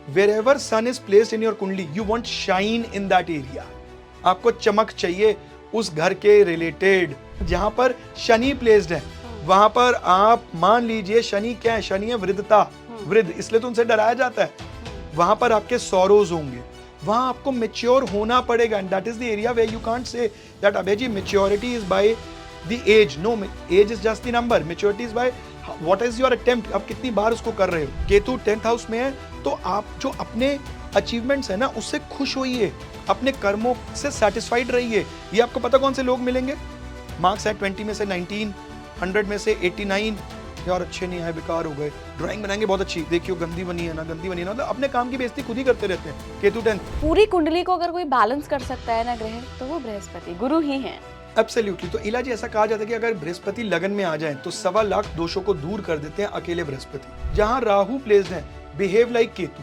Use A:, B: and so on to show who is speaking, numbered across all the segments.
A: wherever sun is placed in your कुंडली, you want shine in that area. आपको चमक चाहिए उस घर के रिलेटेड। जहां पर शनि प्लेस्ड है वहां पर आप मान लीजिए, शनि क्या है? शनि है वृद्धता, वृद्ध, इसलिए तो उनसे डराया जाता है। वहां पर आपके सॉरोज होंगे, वहां आपको मेच्योर होना पड़ेगा। And that is the area where you can't say that Abhay ji maturity is by the age. No, age is just the number, maturity is by what is your attempt, आप कितनी बार उसको कर रहे हो। केतु 10th हाउस में है, तो आप जो अपने अचीवमेंट्स है ना उससे खुश होइए, अपने कर्मों से सेटिस्फाइड रहिए। ये आपको पता कौन से लोग मिलेंगे? मार्क्स है 20 में से 19, 100 में से 89, यार अच्छे नहीं आए, बेकार हो गए। ड्राइंग बनाएंगे बहुत अच्छी, देखियो गंदी बनी है ना, गंदी बनी है ना, मतलब अपने काम की बेइज्जती खुद ही करते रहते हैं। केतु 10th।
B: पूरी कुंडली को अगर कोई बैलेंस कर सकता है ना ग्रह, तो वो बृहस्पति गुरु ही हैं।
A: एब्सोल्युटली। तो इलाजी ऐसा कहा जाता है कि अगर बृहस्पति लगन में आ जाए तो 1.25 लाख दोषों को दूर कर देते हैं अकेले बृहस्पति। जहां राहु प्लेस्ड है, बिहेव लाइक केतु,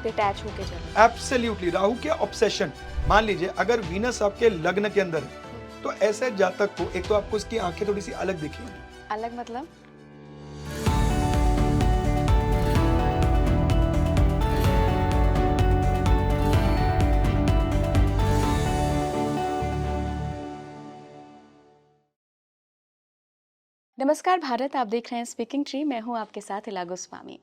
B: डिटैच होके चलो।
A: एब्सोल्युटली। राहु के ऑब्सेशन, मान लीजिए अगर वीनस आपके लग्न के अंदर है तो ऐसे जातक को एक तो आपको इसकी आंखें थोड़ी सी अलग दिखेंगी।
B: अलग मतलब? नमस्कार भारत, आप देख रहे हैं स्पीकिंग ट्री। मैं हूं आपके साथ इला गोस्वामी।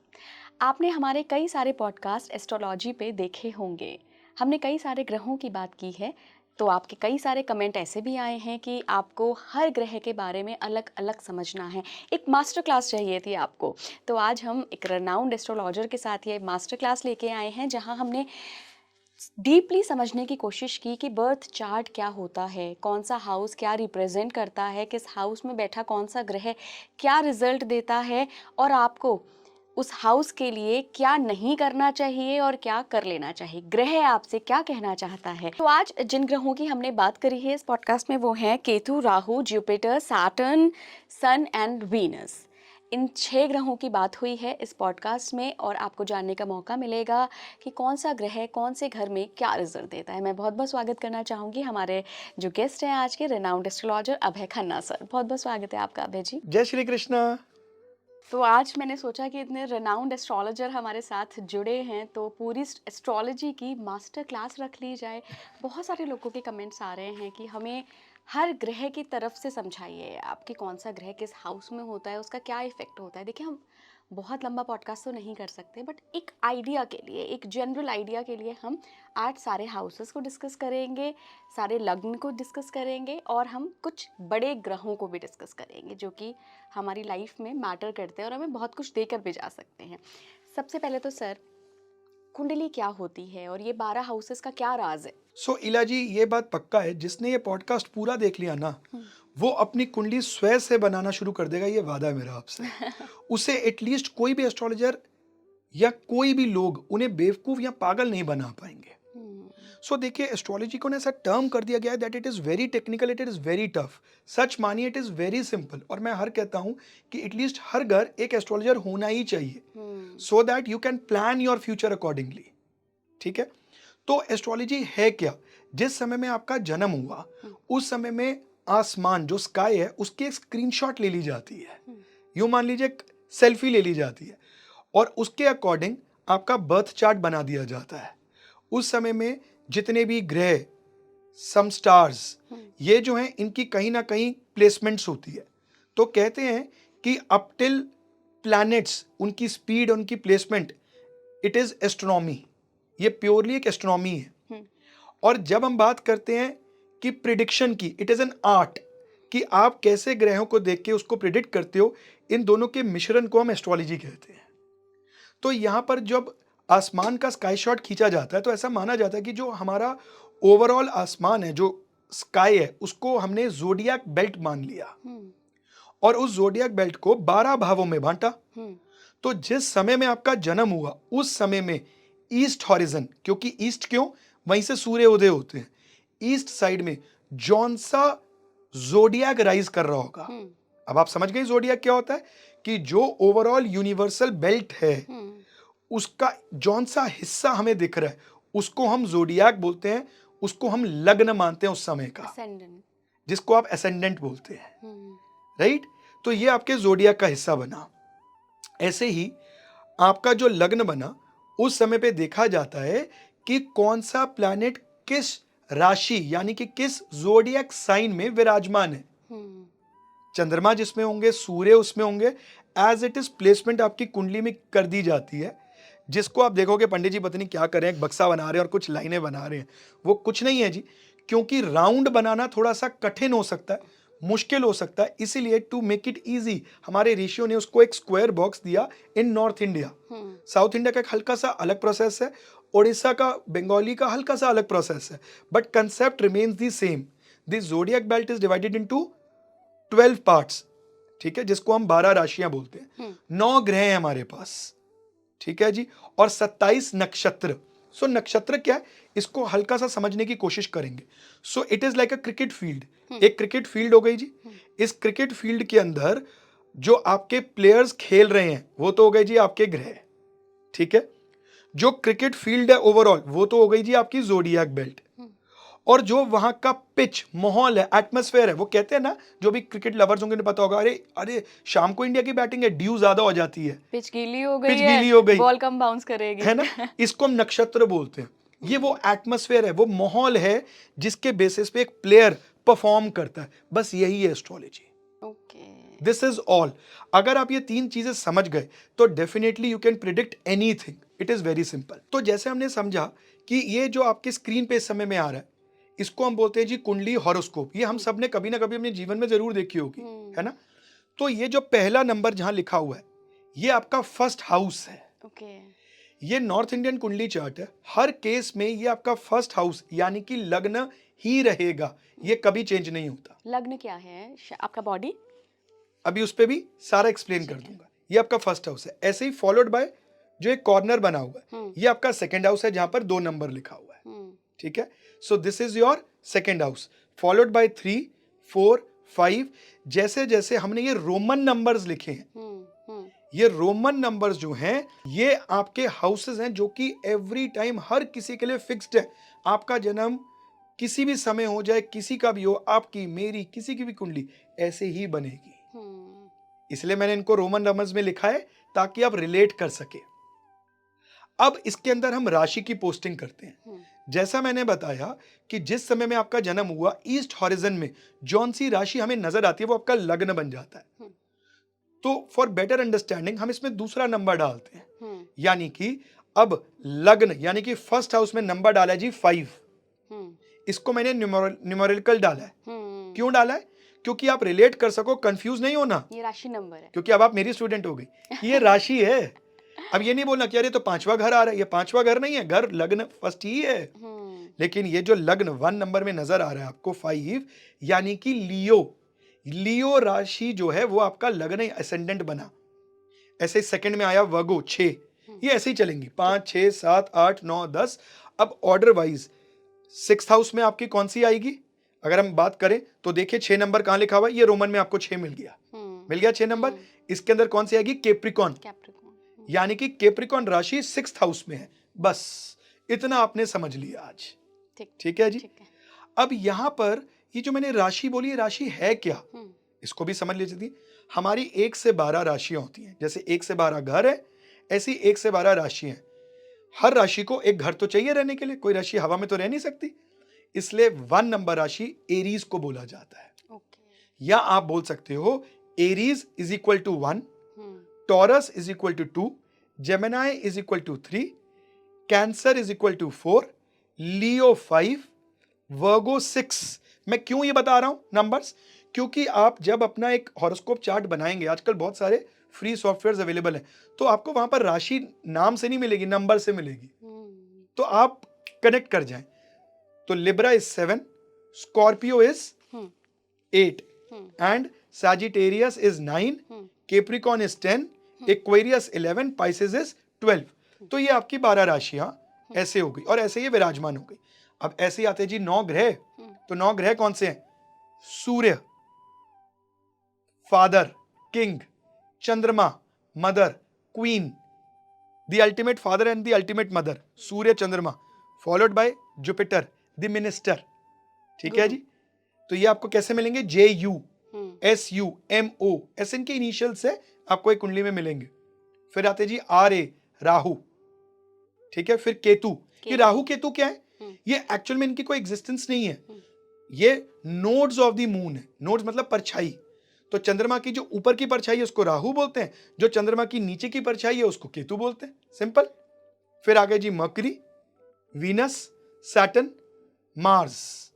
B: आपने हमारे कई सारे पॉडकास्ट एस्ट्रोलॉजी पे देखे होंगे। हमने कई सारे ग्रहों की बात की है, तो आपके कई सारे कमेंट ऐसे भी आए हैं कि आपको हर ग्रह के बारे में अलग अलग समझना है, एक मास्टर क्लास चाहिए थी आपको। तो आज हम एक रेनाउंड एस्ट्रोलॉजर के साथ ये मास्टर क्लास लेके आए हैं, जहां हमने डीपली समझने की कोशिश की कि बर्थ चार्ट क्या होता है, कौन सा हाउस क्या रिप्रेजेंट करता है, किस हाउस में बैठा कौन सा ग्रह क्या रिजल्ट देता है, और आपको उस हाउस के लिए क्या नहीं करना चाहिए और क्या कर लेना चाहिए, ग्रह आपसे क्या कहना चाहता है। तो आज जिन ग्रहों की हमने बात करी है इस पॉडकास्ट में, वो हैं Ketu, Rahu, Jupiter, Saturn, Sun and Venus. इन 6 ग्रहों की बात हुई है इस पॉडकास्ट में, और आपको जानने का मौका मिलेगा कि कौन सा ग्रह कौन से घर में क्या रिजल्ट देता है। मैं बहुत बहुत स्वागत करना चाहूँगी हमारे जो गेस्ट हैं आज के, रेनाउंड एस्ट्रोलॉजर अभय खन्ना सर। बहुत बहुत स्वागत है आपका अभय जी।
A: जय श्री कृष्णा।
B: तो आज मैंने सोचा कि इतने रेनाउंड एस्ट्रोलॉजर हमारे साथ जुड़े हैं, तो पूरी एस्ट्रोलॉजी की मास्टर क्लास रख ली जाए। बहुत सारे लोगों के कमेंट्स आ रहे हैं कि हमें हर ग्रह की तरफ से समझाइए, आपके कौन सा ग्रह किस हाउस में होता है, उसका क्या इफेक्ट होता है। देखिए, हम बहुत लंबा पॉडकास्ट तो नहीं कर सकते, बट एक आइडिया के लिए, एक जनरल आइडिया के लिए हम आज सारे हाउसेस को डिस्कस करेंगे, सारे लग्न को डिस्कस करेंगे, और हम कुछ बड़े ग्रहों को भी डिस्कस करेंगे जो कि हमारी लाइफ में मैटर करते हैं और हमें बहुत कुछ देकर भी जा सकते हैं। सबसे पहले तो सर, कुंडली क्या होती है और ये 12 हाउसेस का क्या राज है?
A: सो इलाजी, ये बात पक्का है, जिसने ये पॉडकास्ट पूरा देख लिया ना, वो अपनी कुंडली स्वयं से बनाना शुरू कर देगा, ये वादा है मेरा आपसे। उसे एटलीस्ट कोई भी एस्ट्रोलॉजर या कोई भी लोग उन्हें बेवकूफ या पागल नहीं बना पाएंगे। सो देखिए, एस्ट्रोलॉजी को ना ऐसा टर्म कर दिया गया है that it is very technical, it is very tough. सच मानिए, इट इज वेरी सिंपल। और मैं हर कहता हूं कि एटलीस्ट हर घर एक एस्ट्रोलॉजर होना ही चाहिए, so that you can plan your future accordingly. ठीक है? तो एस्ट्रोलॉजी है क्या? जिस समय में आपका जन्म हुआ उस समय में आसमान जो स्काई है उसकी एक स्क्रीनशॉट ले ली जाती है, यूं मान लीजिए एक सेल्फी ले ली जाती है, और उसके अकॉर्डिंग आपका बर्थ चार्ट बना दिया जाता है। उस समय में जितने भी ग्रह, सम स्टार्स, ये जो हैं इनकी कहीं ना कहीं प्लेसमेंट्स होती है। तो कहते हैं कि अप टिल प्लैनेट्स, उनकी स्पीड, उनकी प्लेसमेंट, इट इज एस्ट्रोनॉमी। ये प्योरली एक एस्ट्रोनॉमी है। और जब हम बात करते हैं कि प्रिडिक्शन की, इट इज एन आर्ट, कि आप कैसे ग्रहों को देख के उसको प्रिडिक्ट करते हो, इन दोनों के मिश्रण को हम एस्ट्रोलॉजी कहते हैं। तो यहाँ पर जब आसमान का स्काई शॉट खींचा जाता है तो ऐसा माना जाता है कि जो हमारा ओवरऑल आसमान है, जो स्काई है, उसको हमने जोडियाक बेल्ट मान लिया, और उस जोडियाक बेल्ट को 12 भावों में बांटा। तो जिस समय में आपका जन्म हुआ उस समय में ईस्ट हॉरिजन, क्योंकि ईस्ट क्यों, वहीं से सूर्य उदय होते हैं, ईस्ट साइड में जौन सा जोडियाक राइज कर रहा होगा। अब आप समझ गए जोडियाक क्या होता है, कि जो ओवरऑल यूनिवर्सल बेल्ट है उसका जौन सा हिस्सा हमें दिख रहा है उसको हम जोडियाक बोलते हैं, उसको हम लग्न मानते हैं उस समय का, जिसको आप एसेंडेंट बोलते हैं, राइट? तो ये आपके जोडियाक का हिस्सा बना। ऐसे ही आपका जो लग्न बना उस समय पे देखा जाता है कि कौन सा प्लैनेट किस राशि यानी कि किस ज़ोडिएक साइन में विराजमान है। चंद्रमा जिसमें होंगे, सूर्य उसमें होंगे, एज इट इज प्लेसमेंट आपकी कुंडली में कर दी जाती है, जिसको आप देखोगे पंडित जी पता नहीं क्या कर रहे हैं, एक बक्सा बना रहे हैं और कुछ लाइनें बना रहे हैं। वो कुछ नहीं है जी, क्योंकि राउंड बनाना थोड़ा सा कठिन हो सकता है, मुश्किल हो सकता है, इसीलिए टू मेक इट इजी हमारे ऋषियों ने उसको एक स्क्वायर बॉक्स दिया इन नॉर्थ इंडिया। साउथ इंडिया का एक हल्का सा अलग प्रोसेस है, उड़ीसा का, बंगाली का हल्का सा अलग प्रोसेस है, but concept remains the same. This zodiac belt is divided into 12 parts, ठीक है, जिसको हम 12 राशियां बोलते हैं। 9 ग्रह हैं हमारे पास, ठीक है जी, और 27 नक्षत्र। सो नक्षत्र क्या है, इसको हल्का सा समझने की कोशिश करेंगे। So it is like a cricket field, एक क्रिकेट फील्ड हो गई जी। इस क्रिकेट फील्ड के अंदर जो आपके प्लेयर्स खेल रहे हैं वो तो हो गए जी आपके ग्रह, ठीक है। जो क्रिकेट फील्ड है ओवरऑल वो तो हो गई जी आपकी ज़ोडिएक बेल्ट, और जो वहां का पिच माहौल है, एटमॉस्फेयर है, वो कहते हैं ना, जो भी क्रिकेट लवर्स होंगे उन्हें पता होगा, अरे अरे शाम को इंडिया की बैटिंग है, ड्यू ज्यादा हो जाती है,
B: पिच गीली हो गई
A: पिच
B: है,
A: गीली हो गई,
B: बॉल कम बाउंस करेगी,
A: है ना, इसको हम नक्षत्र बोलते हैं। ये वो एटमॉस्फेयर है, वो माहौल है जिसके बेसिस पे एक प्लेयर परफॉर्म करता है, बस यही है एस्ट्रोलॉजी। This is all. अगर आप ये 3 चीजें समझ गए तो definitely you can predict anything, it is very simple. तो जैसे हमने समझा कि ये जो आपके स्क्रीन पे इस समय में आ रहा है, इसको हम बोलते हैं जी कुंडली हॉरोस्कोप। ये हम सब ने कभी ना कभी अपने जीवन में जरूर देखी होगी, है ना। तो ये जो पहला नंबर जहां लिखा हुआ है, ये आपका फर्स्ट हाउस है। ये नॉर्थ इंडियन कुंडली चार्ट है, हर केस में ये आपका फर्स्ट हाउस यानी कि लग्न ही रहेगा, ये कभी चेंज नहीं होता।
B: लग्न क्या है आपका बॉडी,
A: अभी उस पर भी सारा एक्सप्लेन कर दूंगा। ये आपका फर्स्ट हाउस है, ऐसे ही फॉलोड बाय जो एक कॉर्नर बना हुआ है, ये आपका सेकंड हाउस है जहां पर 2 नंबर लिखा हुआ है, ठीक है। सो this is your second house, followed by 3, 4, 5। जैसे जैसे हमने ये रोमन नंबर्स लिखे हैं, ये रोमन नंबर्स जो हैं ये आपके हाउसेस हैं जो कि एवरी टाइम हर किसी के लिए फिक्स्ड है। आपका जन्म किसी भी समय हो जाए, किसी का भी हो, आपकी मेरी किसी की भी कुंडली ऐसे ही बनेगी। इसलिए मैंने इनको रोमन नंबर्स में लिखा है ताकि आप रिलेट कर सके। अब इसके अंदर हम राशि की पोस्टिंग करते हैं। जैसा मैंने बताया कि जिस समय में आपका जन्म हुआ, ईस्ट हॉरिजन में जौन सी राशि हमें नजर आती है वो आपका लग्न बन जाता है। तो फॉर बेटर अंडरस्टैंडिंग हम इसमें दूसरा नंबर डालते हैं, यानी कि अब लग्न यानी कि फर्स्ट हाउस में नंबर डाला है जी 5। इसको मैंने न्यूमेरिकल डाला है। क्यों डाला है? क्योंकि आप रिलेट कर सको, कंफ्यूज नहीं होना,
B: ये राशि नंबर है,
A: क्योंकि अब आप मेरी स्टूडेंट हो गई, ये राशि है। अब ये नहीं बोलना कि अरे तो 5वां घर आ रहा है, ये 5वां घर नहीं है, घर लग्न फर्स्ट ही है। लेकिन ये जो लग्न 1 नंबर में नजर आ रहा है आपको 5, यानी कि लियो, लियो राशि जो है वो आपका लग्न असेंडेंट बना। ऐसे ही सेकंड में आया वर्गो 6, ये ऐसे ही चलेंगी 5, 6, 7, 8, 9, 10। अब ऑर्डर वाइज 6th हाउस में आपकी कौन सी आएगी? अगर हम बात करें तो देखिए 6 नंबर कहां लिखा हुआ है, ये रोमन में आपको 6 मिल गया, मिल गया 6 नंबर। इसके अंदर कौन सी आएगी? कैप्रिकॉन, यानी कि कैप्रिकॉन राशि 6th हाउस में है। बस इतना आपने समझ लिया आज, ठीक है जी। अब यहां पर ये जो मैंने राशि बोली, ये राशि है क्या, इसको भी समझ लीजिए। हमारी 1 से 12 राशियां होती हैं, जैसे 1 से 12 घर है, ऐसी 1 से 12 राशियां। हर राशि को एक घर तो चाहिए रहने के लिए, कोई राशि हवा में तो रह नहीं सकती, इसलिए 1 नंबर राशि एरीज को बोला जाता है। या आप बोल सकते हो Aries is equal to 1, Taurus is equal to 2, Gemini is equal to 3, Cancer is equal to 4, Leo 5, Virgo 6। मैं क्यों ये बता रहा हूं नंबर्स? क्योंकि आप जब अपना एक हॉरोस्कोप चार्ट बनाएंगे, आजकल बहुत सारे फ्री सॉफ्टवेयर्स अवेलेबल हैं, तो आपको वहां पर राशि नाम से नहीं मिलेगी, नंबर से मिलेगी, तो आप कनेक्ट कर जाएं। तो Libra is 7, Scorpio is 8, and Sagittarius is 9, Capricorn is 10, Aquarius 11, Pisces is 12। तो ये आपकी 12 राशियां ऐसे हो गई, और ऐसे ये विराजमान हो गई। अब ऐसे ही आते जी 9 ग्रह। तो 9 ग्रह कौन से हैं? सूर्य फादर, किंग, चंद्रमा mother, queen, the ultimate father and the ultimate mother, सूर्य चंद्रमा, followed by Jupiter the minister, ठीक है जी। तो ये आपको कैसे मिलेंगे? JU, SU, MO, ऐसे इनके इनिशियल से आपको एक कुंडली में मिलेंगे। फिर आते जी RA राहु, ठीक है, फिर केतु। ये
B: केतु।
A: राहु केतु क्या है?
B: हम्म।
A: ये एक्चुअल में इनकी कोई एग्जिस्टेंस नहीं है, ये नोड्स ऑफ द मून है। नोड्स मतलब परछाई। तो चंद्रमा की जो ऊपर की परछाई है उसको राहु बोलते हैं, जो चंद्रमा की नीचे की परछाई है उसको केतु बोलते हैं, सिंपल। फिर आगे जी मर्करी, वीनस, सैटर्न, मार्स।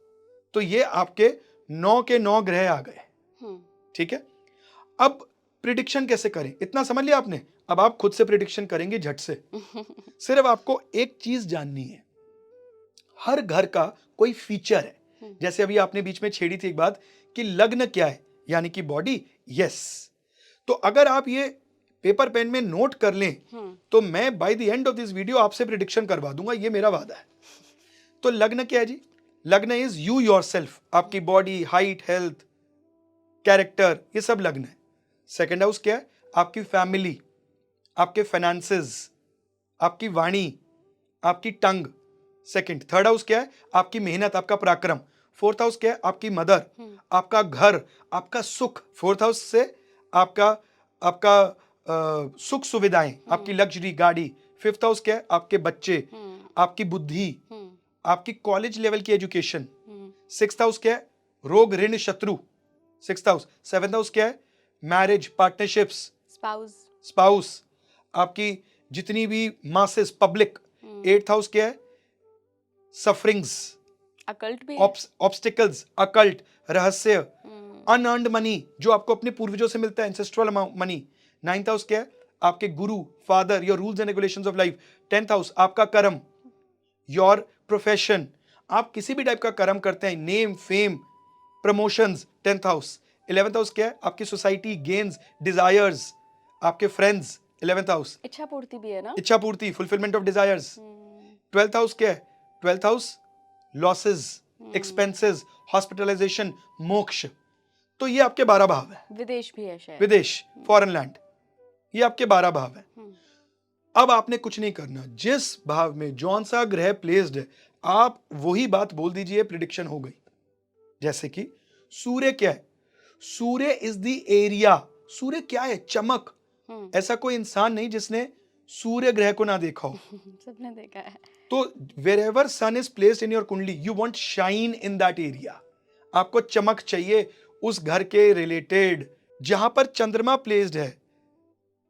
A: तो ये आपके 9 के 9 ग्रह आ गए, ठीक है। अब प्रिडिक्शन कैसे करें, इतना समझ लिया आपने। अब आप खुद से प्रिडिक्शन करेंगे झट से। सिर्फ आपको एक चीज जाननी है, हर घर का कोई फीचर है। जैसे अभी आपने बीच में छेड़ी थी एक बात कि लग्न क्या है, यानी कि बॉडी। यस, तो अगर आप ये पेपर पेन में नोट कर लें तो मैं by the end of this video आपसे प्रिडिक्शन करवा दूंगा, ये मेरा वादा है। तो लग्न क्या है जी? लग्न इज यू योरसेल्फ, आपकी बॉडी, हाइट, हेल्थ, कैरेक्टर, ये सब लग्न है। सेकंड हाउस क्या है? आपकी फैमिली, आपके फाइनेंसेस, आपकी वाणी, आपकी टंग। सेकंड। थर्ड हाउस क्या है? आपकी मेहनत, आपका पराक्रम। फोर्थ हाउस क्या है? आपकी मदर, आपका घर, आपका सुख। फोर्थ हाउस से आपका आपका सुख सुविधाएं, आपकी लग्जरी गाड़ी। फिफ्थ हाउस क्या है? आपके बच्चे, आपकी बुद्धि, आपकी कॉलेज लेवल की एजुकेशन। सिक्स्थ हाउस क्या है? रोग, ऋण, शत्रु, सिक्स्थ हाउस। सेवेंथ हाउस क्या है? मैरिज, पार्टनरशिप्स, स्पाउस, आपकी जितनी भी मासेस, पब्लिक। एट्थ हाउस क्या है? सफरिंग्स,
B: अकल्ट भी,
A: ऑब्स्टिकल्स, अकल्ट, रहस्य, अनअर्न्ड मनी जो आपको अपने पूर्वजों से मिलता है, एंसेस्ट्रल मनी। नाइन्थ हाउस क्या है? आपके गुरु, father, your rules and regulations of life. Tenth house आपका कर्म, योर प्रोफेशन, आप किसी भी टाइप का कर्म करते हैं, name, fame, promotions, tenth house. 11th house क्या है? आपकी सोसाइटी, गेन्स, डिजायर्स, आपके फ्रेंड्स, 11th हाउस।
B: इच्छा पूर्ति भी है ना,
A: इच्छा पूर्ति, fulfilment of desires. 12th house क्या है? 12th house losses, expenses, hospitalisation, मोक्ष। तो ये आपके 12 भाव है।
B: विदेश भी है शायद,
A: विदेश, फॉरेन लैंड, ये आपके 12 भाव है। अब आपने कुछ नहीं करना, जिस भाव में जौन सा ग्रह प्लेस्ड है आप वही बात बोल दीजिए, प्रिडिक्शन हो गई। जैसे कि सूर्य क्या है? सूर्य इज द एरिया। सूर्य क्या है? चमक। ऐसा कोई इंसान नहीं जिसने सूर्य ग्रह को ना देखा हो।
B: सबने देखा है।
A: तो wherever sun is placed in your कुंडली, you want shine in that area. आपको चमक चाहिए उस घर के रिलेटेड। जहां पर चंद्रमा प्लेस्ड है,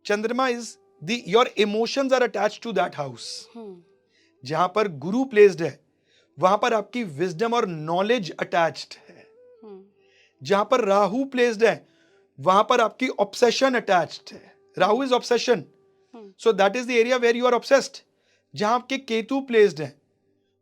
A: चंद्रमा is the your emotions are attached to that house. जहां पर गुरु प्लेस्ड है वहां पर आपकी विजडम और नॉलेज अटैच्ड है। जहां पर राहु प्लेस्ड है वहां पर आपकी ऑब्सेशन अटैच्ड है। Rahu is obsession, so that is the area where you are obsessed. जहां आपके केतु प्लेस्ड है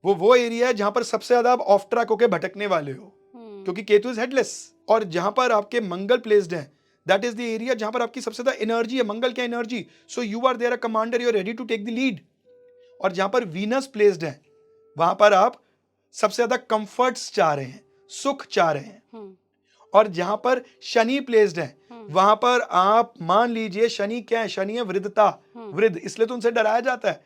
A: वो एरिया है जहां पर सबसे ज्यादा आप ऑफ ट्रैक होकर भटकने वाले हो, क्योंकि केतु इज हेडलेस। और जहां पर आपके मंगल प्लेस्ड है दैट इज द एरिया जहां पर आपकी सबसे ज्यादा एनर्जी है। मंगल क्या energy, so you are there a commander, you are ready to take the lead. और जहां पर वीनस प्लेस्ड है वहां पर आप सबसे ज्यादा कंफर्ट्स चाह रहे हैं, सुख चाह रहे हैं। और जहां पर शनि प्लेस्ड है वहां पर आप मान लीजिए, शनि क्या है? शनि है वृद्धता, वृद्ध, इसलिए तो उनसे डराया जाता है।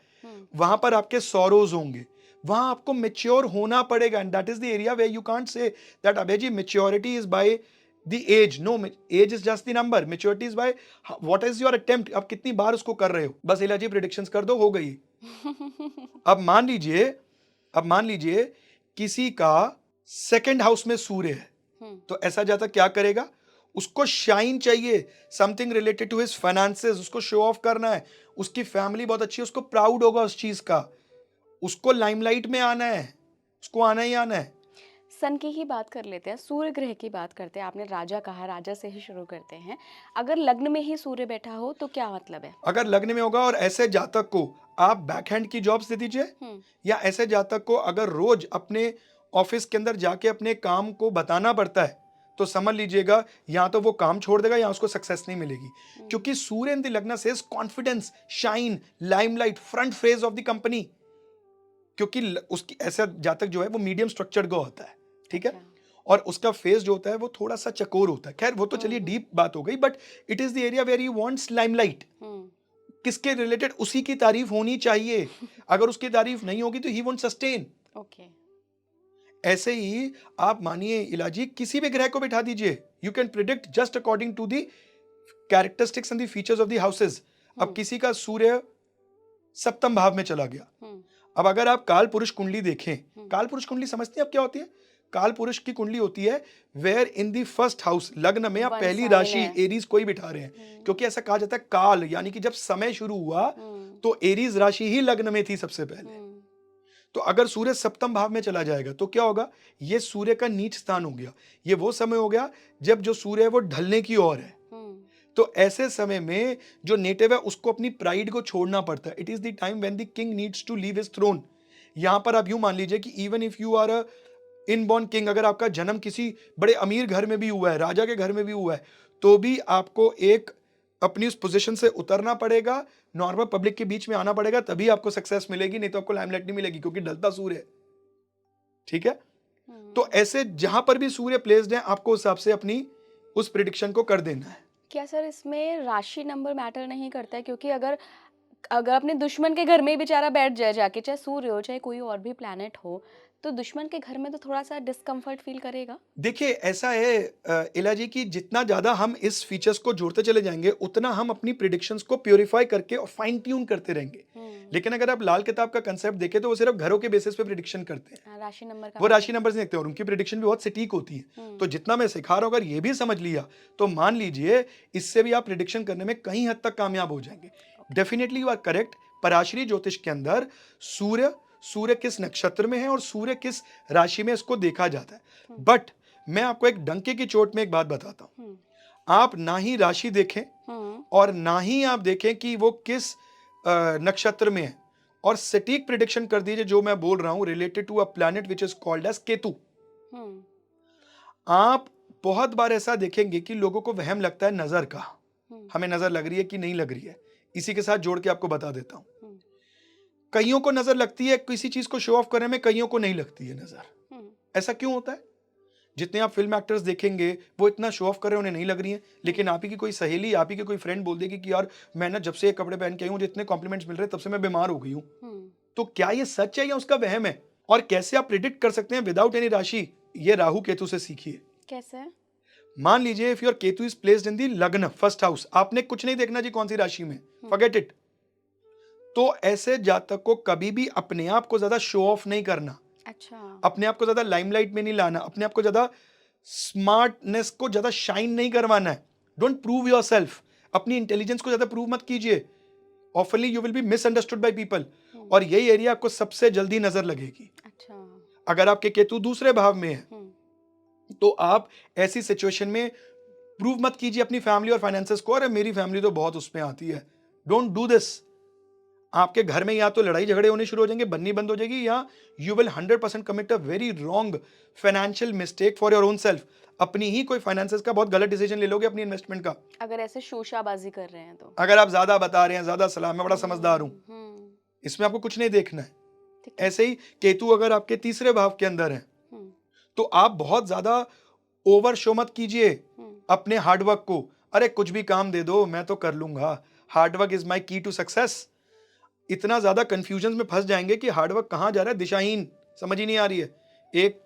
A: वहां पर आपके सॉरोज होंगे, वहां आपको मेच्योर होना पड़ेगा। And that is the area where you can't say that Abhay ji maturity is by the age. No, age is just the number, maturity is by what is your attempt, आप कितनी बार उसको कर रहे हो। बस इलाजी प्रेडिक्शंस कर दो, हो गई। अब मान लीजिए किसी का सेकंड हाउस में सूर्य है, तो ऐसा जातक क्या करेगा? उसको शाइन चाहिए, something related to his finances, उसको शो ऑफ करना है। उसकी फैमिली बहुत अच्छी है, उसको प्राउड होगा उस चीज का, उसको लाइमलाइट में आना है, उसको आना ही आना है।
B: सन की ही बात कर लेते हैं, सूर्य ग्रह की बात करते हैं। आपने राजा कहा, राजा से ही शुरू करते हैं। अगर लग्न में ही सूर्य बैठा हो तो क्या मतलब है?
A: अगर लग्न में होगा और ऐसे जातक को आप बैकहैंड की जॉब्स दे दीजिए, या ऐसे जातक को अगर रोज अपने ऑफिस के अंदर जाके अपने काम को बताना पड़ता है, तो समझ लीजिएगा या तो वो काम छोड़ देगा या उसको सक्सेस नहीं मिलेगी। क्योंकि सूर्य इन द लग्न से confidence, shine, limelight, front phase of the company. क्योंकि उसकी ऐसा जातक जो है वो मीडियम स्ट्रक्चर्ड का होता है, ठीक है। और उसका फेस जो होता है वो थोड़ा सा चकोर होता है। खैर वो तो चलिए डीप बात हो गई, but it is the area where he wants limelight. किसके रिलेटेड? उसी की तारीफ होनी चाहिए। अगर उसकी तारीफ नहीं होगी तो ही वोंट सस्टेन।
B: ओके।
A: ऐसे ही आप मानिए इलाजी किसी भी ग्रह को बिठा दीजिए, you can predict just according to the characteristics and the features of the houses. अब किसी का सूर्य सप्तम भाव में चला गया, अब अगर आप काल पुरुष कुंडली देखें, काल पुरुष कुंडली समझते हैं आप क्या होती है? काल पुरुष की कुंडली होती है where in the first house, लग्न में आप
B: One
A: पहली
B: sign
A: राशि
B: है।
A: एरीज कोई बिठा रहे हैं, क्योंकि ऐसा कहा जाता है काल यानी कि जब समय शुरू हुआ तो एरीज राशि ही लग्न में थी सबसे पहले। तो अगर सूर्य सप्तम भाव में चला जाएगा तो क्या होगा? ये सूर्य का नीच स्थान हो गया, ये वो समय हो गया जब जो सूर्य है वो ढलने की ओर है। तो ऐसे समय में जो नेटिव है उसको अपनी प्राइड को छोड़ना पड़ता है। It is the time when the king needs to leave his throne. यहां पर आप यूं मान लीजिए कि even if you are a inborn king, अगर आपका जन्म किसी बड़े अमीर घर में भी हुआ है, राजा के घर में भी हुआ है, तो भी आपको एक अपनी उस पोजीशन से उतरना पड़ेगा, नॉर्मल पब्लिक के बीच में आना पड़ेगा, तभी आपको सक्सेस मिलेगी, नहीं तो आपको लाइमलाइट नहीं मिलेगी, क्योंकि ढलता सूर्य है। ठीक है? तो ऐसे जहां पर भी सूर्य प्लेस्ड है आपको उस हिसाब से अपनी उस प्रिडिक्शन को कर देना है।
B: क्या सर इसमें राशि नंबर मैटर नहीं करता है? क्योंकि अगर अगर अपने दुश्मन के घर में ही बेचारा बैठ जाए जाके, चाहे सूर्य हो चाहे कोई और भी प्लैनेट हो, तो दुश्मन के घर में तो थोड़ा सा डिस्कम्फर्ट फील करेगा।
A: देखिए ऐसा है इला जी कि जितना ज़्यादा हम इस फीचर्स को जोड़ते चले जाएंगे उतना हम अपनी प्रिडिक्शंस को प्योरीफाई करके और फाइन ट्यून करते रहेंगे। लेकिन अगर आप लाल किताब का कंसेप्ट देखें तो वो सिर्फ घरों के बेसिस पे प्रिडिक्शन करते हैं,
B: राशि नंबर का
A: वो राशि नंबर नहीं देखते, और उनकी प्रिडिक्शन भी बहुत सटीक होती है। तो जितना मैं सिखा रहा हूँ अगर ये भी समझ लिया तो मान लीजिए इससे भी आप प्रिडिक्शन करने में कहीं हद तक कामयाब हो जाएंगे। Definitely you are correct. Parashari ज्योतिष के अंदर सूर्य किस नक्षत्र में है और सूर्य किस राशि में, इसको देखा जाता है। बट मैं आपको एक डंके की चोट में एक बात बताता हूं, आप ना ही राशि देखें और ना ही आप देखें कि वो किस नक्षत्र में है, और सटीक प्रिडिक्शन कर दीजिए जो मैं बोल रहा हूं related to a planet which is called as Ketu. आप बहुत बार ऐसा देखेंगे कि लोगों को वहम लगता है नजर का, हमें नजर लग रही है कि नहीं लग रही है। इसी के साथ जोड़ के आपको बता देता हूं, कईयों को नजर लगती है किसी चीज को शो ऑफ करने में, कईयों को नहीं लगती है नजर। ऐसा क्यों होता है? जितने आप फिल्म एक्टर्स देखेंगे वो इतना शो ऑफ कर रहे हैं, उन्हें नहीं लग रही है, लेकिन आप ही की कोई सहेली, आप ही की कोई फ्रेंड बोल देगी कि यार मैं ना जब से ये कपड़े पहन के आई हूं मुझे इतने कॉम्प्लीमेंट्स मिल रहे हैं तब से मैं बीमार हो गई हूं। तो क्या ये सच है या उसका वहम है? और कैसे आप प्रिडिक्ट कर सकते हैं विदाउट एनी राशि? ये राहु केतु से सीखिए।
B: कैसे?
A: मान लीजिए if your Ketu is placed in the lagna first house, आपने कुछ नहीं देखना जी कौन सी राशि में, फॉरगेट इट। तो ऐसे जातक को कभी भी अपने आप को ज्यादा शो ऑफ नहीं करना,
B: अच्छा।
A: अपने आप को ज्यादा लाइमलाइट में नहीं लाना, अपने आप को ज्यादा स्मार्टनेस को ज्यादा शाइन नहीं करवाना है। डोंट प्रूव योरसेल्फ, अपनी इंटेलिजेंस को ज्यादा प्रूव मत कीजिए। ऑफनली you will B misunderstood by people, और यही एरिया आपको सबसे जल्दी नजर लगेगी।
B: अच्छा।
A: अगर आपके केतु दूसरे भाव में है तो आप ऐसी सिचुएशन में प्रूव मत कीजिए अपनी फैमिली और फाइनेंसेस को, अरे मेरी फैमिली तो बहुत उसमें आती है। Don't do this. आपके घर में या तो लड़ाई झगड़े होने शुरू हो जाएंगे, बननी बंद हो जाएगी, या you will 100% commit a very wrong financial mistake for your own self. अपनी ही कोई फाइनेंसेस का बहुत गलत डिसीजन ले लोगे अपनी इन्वेस्टमेंट का,
B: अगर ऐसे शोशाबाजी कर रहे हैं तो।
A: अगर आप ज्यादा बता रहे हैं, ज्यादा सलाह, मैं बड़ा समझदार हूं, इसमें आपको कुछ नहीं देखना है। ऐसे ही केतु अगर आपके तीसरे भाव के अंदर है तो आप बहुत ज्यादा ओवर शो मत कीजिए अपने हार्डवर्क को। अरे कुछ भी काम दे दो मैं तो कर लूंगा, हार्डवर्क इज माई की टू सक्सेस। इतना ज्यादा कंफ्यूजन में फंस जाएंगे कि हार्डवर्क कहां जा रहा है, दिशाहीन, समझ ही नहीं आ रही है। एक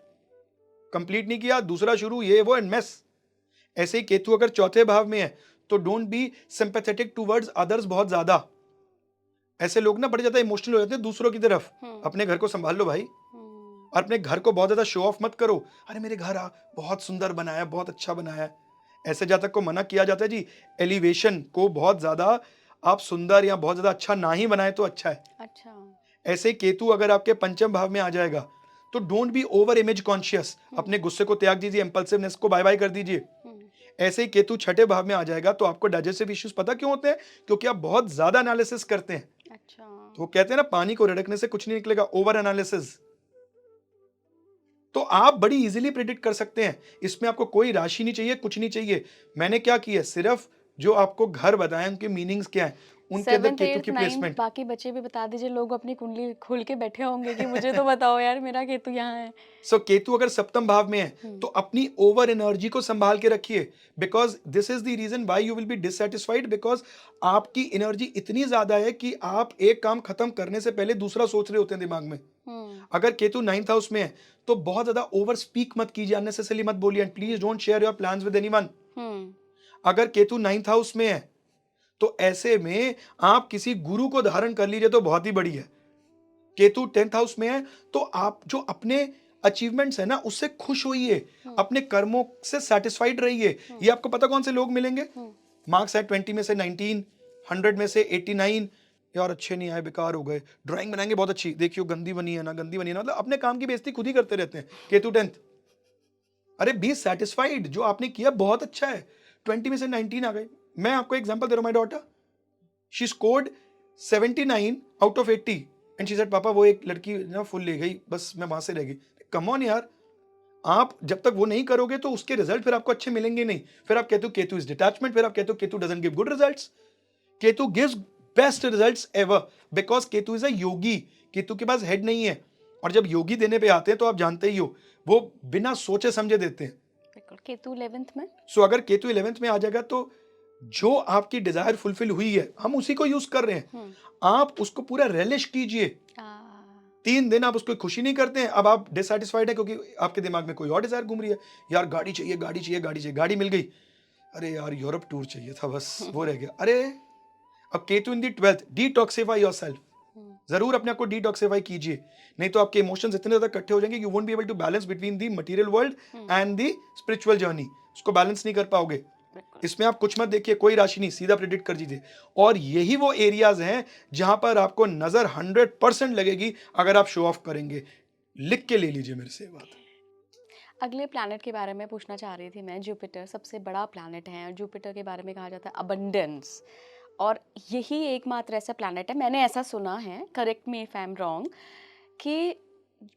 A: कंप्लीट नहीं किया, दूसरा शुरू, ये वो एंड मेस। ऐसे ही केतु अगर चौथे भाव में है तो don't be sympathetic towards others बहुत ज्यादा। ऐसे लोग ना बड़े ज्यादा इमोशनल हो जाते हैं दूसरों की तरफ। अपने घर को संभाल लो भाई, और अपने घर को बहुत ज्यादा शो ऑफ मत करो। अरे मेरे घर बहुत सुंदर बनाया, बहुत अच्छा बनाया। ऐसे जातक को मना किया जाता है जी, एलिवेशन को बहुत ज्यादा आप सुंदर या बहुत ज्यादा अच्छा ना ही बनाए तो अच्छा है।
B: अच्छा।
A: ऐसे केतु अगर आपके पंचम भाव में आ जाएगा तो don't be over image conscious, अपने गुस्से को त्याग दीजिए, इंपल्सिवनेस को बाय बाय कर दीजिए। ऐसे ही केतु छठे भाव में आ जाएगा तो आपको डाइजेस्टिव इश्यूज पता क्यों होते हैं? क्योंकि आप बहुत ज्यादा एनालिसिस करते हैं।
B: अच्छा।
A: तो वो कहते हैं ना पानी को रिड़कने से कुछ नहीं निकलेगा, ओवर एनालिसिस। तो आप बड़ी इजीली प्रिडिक्ट कर सकते हैं, इसमें आपको कोई राशि नहीं चाहिए, कुछ नहीं चाहिए। मैंने क्या किया, सिर्फ जो आपको घर बताएं उनके मीनिंग्स क्या है, उनके अंदर
B: सेवंथ
A: केतु
B: एट्थ
A: की
B: नाइन्थ
A: प्लेसमेंट।
B: बाकी बच्चे भी बता दीजिए। लोग अपनी कुंडली खोल के बैठे होंगे कि मुझे तो बताओ यार मेरा केतु यहाँ है।
A: सो केतु अगर सप्तम भाव में है तो अपनी ओवर एनर्जी को संभाल के रखिए, because this is the reason why you will be dissatisfied, because आपकी एनर्जी इतनी ज्यादा है कि आप एक काम खत्म करने से पहले दूसरा सोच रहे होते हैं दिमाग में। अगर केतु 9th हाउस में है तो बहुत ज्यादा ओवर स्पीक मत कीजिए, अननेसेसरली मत बोलिए, and please don't share your plans with anyone. अगर केतु 9th हाउस में है तो ऐसे में आप किसी गुरु को धारण कर लीजिए तो बहुत ही बड़ी है। केतु 10th हाउस में है, तो आप जो अपने अचीवमेंट्स है ना उससे खुश होइए, अपने कर्मों से सेटिस्फाइड रहिए। ये आपको पता कौन से लोग मिलेंगे? मार्क्स है 20 में से 19, 100 में से 89, यार अच्छे नहीं आए, बेकार हो गए, ड्राइंग बनाएंगे बहुत अच्छी, देखियो गंदी बनी है ना, गंदी बनी है ना, मतलब अपने काम की बेइज्जती खुद ही करते रहते हैं। केतु 10th, अरे बी सेटिस्फाइड, जो आपने किया बहुत अच्छा है। 20 में से 19 आ गए। मैं आपको एग्जांपल दे रहा हूं, my daughter, she scored 79 out of 80 and she said पापा वो एक लड़की ना फुल ले गई, बस मैं वहां से रह गई। कम ऑन यार, आप जब तक वो नहीं करोगे तो उसके रिजल्ट फिर आपको अच्छे मिलेंगे नहीं। फिर आप कहते हो केतु इज डिटैचमेंट, फिर आप कहते हो Ketu doesn't give good results. Ketu gives best results ever, because Ketu is a yogi. Ketu के पास हेड नहीं है, और जब योगी देने पे आते हैं तो आप जानते ही हो, वो बिना सोचे समझे देते हैं।
B: बिल्कुल। केतु 11th में,
A: सो अगर केतु 11th में आ जाएगा तो जो आपकी डिजायर फुलफिल हुई है, हम उसी को यूज कर रहे हैं, आप उसको पूरा रेलिश कीजिए। 3 दिन आप उसको खुशी नहीं करते हैं, अब आप डिससेटिस्फाइड है क्योंकि आपके दिमाग में कोई और डिजायर घूम रही है, यार गाड़ी चाहिए, गाड़ी चाहिए, गाड़ी चाहिए, गाड़ी मिल गई, अरे यार यूरोप टूर चाहिए था, बस वो रह गया। अरे अब केतु इन दी 12th, डिटॉक्सिफाई योरसेल्फ। जरूर अपने आप को डिटॉक्सिफाई कीजिए, नहीं तो आपके इमोशंस इतने ज्यादा इकट्ठे हो जाएंगे, you won't be able to balance between the material world and the spiritual journey. उसको बैलेंस नहीं कर पाओगे। इसमें आप कुछ मत देखिए, कोई राशि नहीं, सीधा प्रेडिक्ट कर दीजिए। और यही वो एरियाज हैं जहां पर आपको नजर 100% लगेगी अगर आप शो ऑफ करेंगे। लिख के ले लीजिए मेरे से ये बात।
B: अगले प्लैनेट के बारे में पूछना चाह रही थी मैं। जुपिटर सबसे बड़ा प्लैनेट है और जुपिटर के बारे में कहा जाता है अबंडेंस, और यही एकमात्र ऐसा प्लैनेट है, मैंने ऐसा सुना है, correct me if I am wrong, कि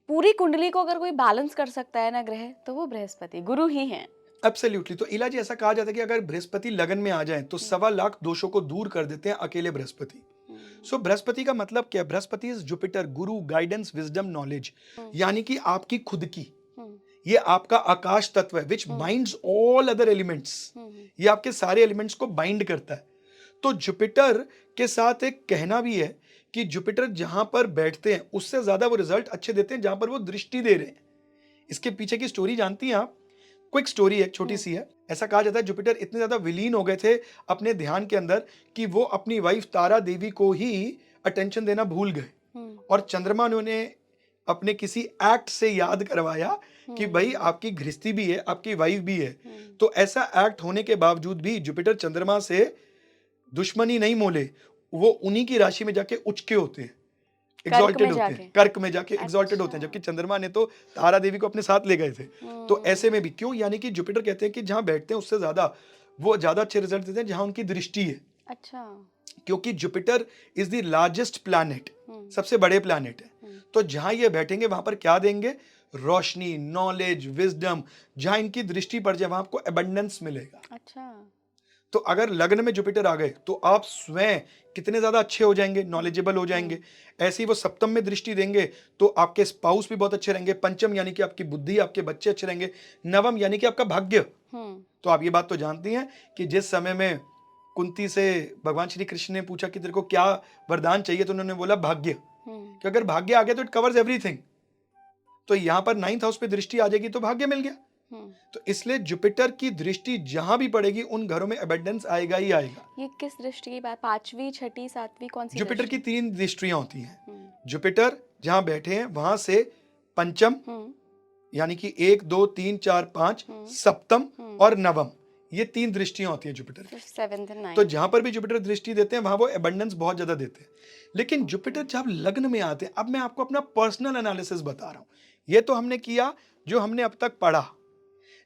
B: पूरी कुंडली को अगर कोई बैलेंस कर सकता है ना ग्रह, तो वो बृहस्पति गुरु ही हैं।
A: एब्सोल्युटली। तो इलाजी ऐसा कहा जाता है कि अगर बृहस्पति लगन में आ जाए तो 1.25 लाख दोषों को दूर कर देते हैं अकेले बृहस्पति। सो बृहस्पति का मतलब क्या है? Brihaspati is Jupiter, Guru, guidance, wisdom, knowledge, यानी कि आपकी खुद की, ये आपका आकाश तत्व है विच बाइंड्स ऑल अदर एलिमेंट्स। ये आपके सारे एलिमेंट्स को बाइंड करता है। तो जुपिटर के साथ एक कहना भी है कि जुपिटर जहां पर बैठते हैं उससे ज्यादा वो रिजल्ट अच्छे देते हैं जहां पर वो दृष्टि दे रहे हैं। इसके पीछे की स्टोरी जानती हैं आप? क्विक स्टोरी है, छोटी सी है। ऐसा कहा जाता है जुपिटर इतने ज्यादा विलीन हो गए थे अपने ध्यान के अंदर कि वो अपनी वाइफ तारा देवी को ही अटेंशन देना भूल गए, और चंद्रमा ने उन्हें अपने किसी एक्ट से याद करवाया कि भाई आपकी गृहस्थी भी है, आपकी वाइफ भी है। तो ऐसा एक्ट होने के बावजूद भी जुपिटर चंद्रमा से दुश्मनी नहीं मोले, वो उन्हीं की राशि में जाके उचके होते हैं, एग्जॉल्टेड होते हैं, कर्क में जाके एग्जॉल्टेड होते हैं, जबकि चंद्रमा ने तो तारा देवी को अपने साथ ले गए थे। तो ऐसे में भी क्यों, यानी कि जुपिटर कहते हैं कि जहां बैठते हैं उससे ज्यादा वो ज्यादा अच्छे रिजल्ट देते हैं जहां उनकी दृष्टि है।
B: अच्छा।
A: क्योंकि Jupiter is the largest planet, सबसे बड़े प्लैनेट है। तो जहां ये बैठेंगे वहां पर क्या देंगे? रोशनी, नॉलेज, विजडम। जहां इनकी दृष्टि पड़ जाए वहां आपको एबंडेंस मिलेगा।
B: अच्छा।
A: तो अगर लग्न में जुपिटर आ गए तो आप स्वयं कितने ज्यादा अच्छे हो जाएंगे, नॉलेजेबल हो जाएंगे। ऐसे ही वो सप्तम में दृष्टि देंगे तो आपके स्पाउस भी बहुत अच्छे रहेंगे। पंचम यानी कि आपकी बुद्धि, आपके बच्चे अच्छे रहेंगे। नवम यानी कि आपका भाग्य। तो आप ये बात तो जानती हैं कि जिस समय में कुंती से भगवान श्री कृष्ण ने पूछा कि तेरे को क्या वरदान चाहिए, तो उन्होंने बोला भाग्य, कि अगर भाग्य आ गया तो इट कवर्स एवरीथिंग। तो यहां पर 9th हाउस पे दृष्टि आ जाएगी तो भाग्य मिल गया। तो इसलिए जुपिटर की दृष्टि जहां भी पड़ेगी उन घरों में एबंडेंस आएगा ही आएगा।
B: ये किस दृष्टि की बात? 5वीं, 6ठी, 7वीं, कौन सी?
A: जुपिटर की 3 दृष्टियां होती हैं। जुपिटर जहां बैठे हैं वहां से पंचम, यानी कि 1, 2, 3, 4, 5, सप्तम और नवम, ये 3 दृष्टियां होती हैं जुपिटर की।
B: 7th and 9th।
A: तो जहां पर भी जुपिटर दृष्टि देते हैं वहां वो एबंडेंस बहुत ज्यादा देते हैं। लेकिन जुपिटर जब लग्न में आते हैं, अब मैं आपको अपना पर्सनल एनालिसिस बता रहा हूं, ये तो हमने किया जो हमने अब तक पढ़ा।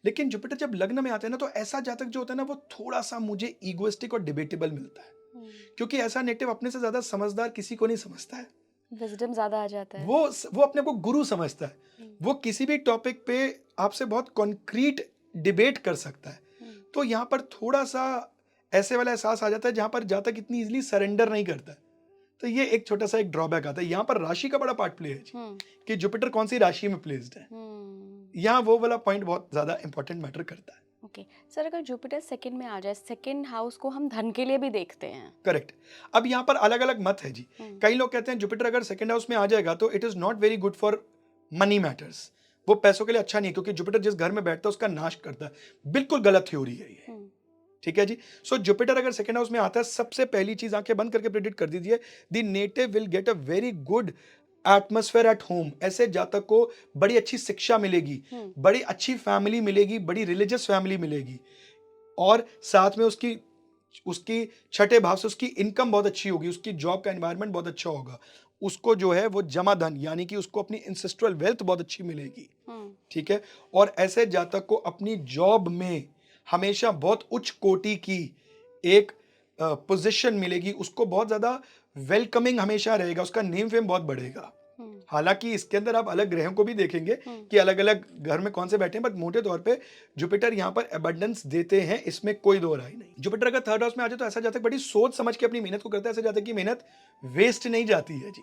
A: लेकिन जुपिटर जब लग्न में आते हैं ना, तो ऐसा जातक जो होता है ना वो थोड़ा सा मुझे ईगोइस्टिक और डिबेटेबल मिलता है, क्योंकि ऐसा नेटिव अपने से ज्यादा समझदार किसी को नहीं समझता है।
B: विजडम ज्यादा आ जाता है।
A: वो अपने को गुरु समझता है। वो किसी भी टॉपिक पे आपसे बहुत कॉन्क्रीट डिबेट कर सकता है। तो यहाँ पर थोड़ा सा ऐसे वाला एहसास आ जाता है जहां पर जातक इतनी इजीली सरेंडर नहीं करता है। तो ये एक छोटा सा एक ड्रॉबैक आता है। यहाँ पर राशि का बड़ा पार्ट प्ले है कि जुपिटर कौन सी राशि में प्लेस्ड है। यहाँ वो वाला पॉइंट बहुत ज्यादा इंपॉर्टेंट मैटर करता है।
B: ओके सर, अगर जुपिटर सेकंड में आ जाए, सेकंड हाउस को हम धन के लिए भी देखते हैं।
A: करेक्ट। अब यहाँ पर अलग अलग मत है जी। कई लोग कहते हैं जुपिटर अगर सेकंड हाउस में आ जाएगा तो it is not very good for money matters, वो पैसों के लिए अच्छा नहीं है, क्योंकि जुपिटर जिस घर में बैठता है उसका नाश करता है। बिल्कुल गलत थ्योरी है ये। ठीक है जी। सो जुपिटर अगर सेकंड हाउस में आता है, सबसे पहली चीज आंखें बंद करके प्रेडिक्ट कर दीजिए, the native will get a very good atmosphere at home, ऐसे जातक को बड़ी अच्छी शिक्षा मिलेगी, बड़ी अच्छी फैमिली मिलेगी, बड़ी रिलीजियस फैमिली मिलेगी, और साथ में उसकी उसकी छठे भाव से उसकी इनकम बहुत अच्छी होगी, उसकी जॉब का एनवायरनमेंट बहुत अच्छा होगा, उसको जो है वो जमा धन यानी कि उसको अपनी इंसेस्ट्रल वेल्थ बहुत अच्छी मिलेगी। ठीक है। और ऐसे जातक को अपनी जॉब में हमेशा बहुत उच्च कोटि की एक पोजीशन मिलेगी, उसको बहुत ज्यादा वेलकमिंग हमेशा रहेगा, उसका नेम फेम बहुत बढ़ेगा। हालांकि इसके अंदर आप अलग ग्रहों को भी देखेंगे कि अलग अलग घर में कौन से बैठे हैं, बट मोटे तौर पे जुपिटर यहाँ पर एबंडेंस देते हैं, इसमें कोई दो राय नहीं। जुपिटर अगर थर्ड हाउस में आ जाए तो ऐसा जातक बड़ी सोच समझ के अपनी मेहनत को करता है, ऐसा जातक की मेहनत वेस्ट नहीं जाती है जी।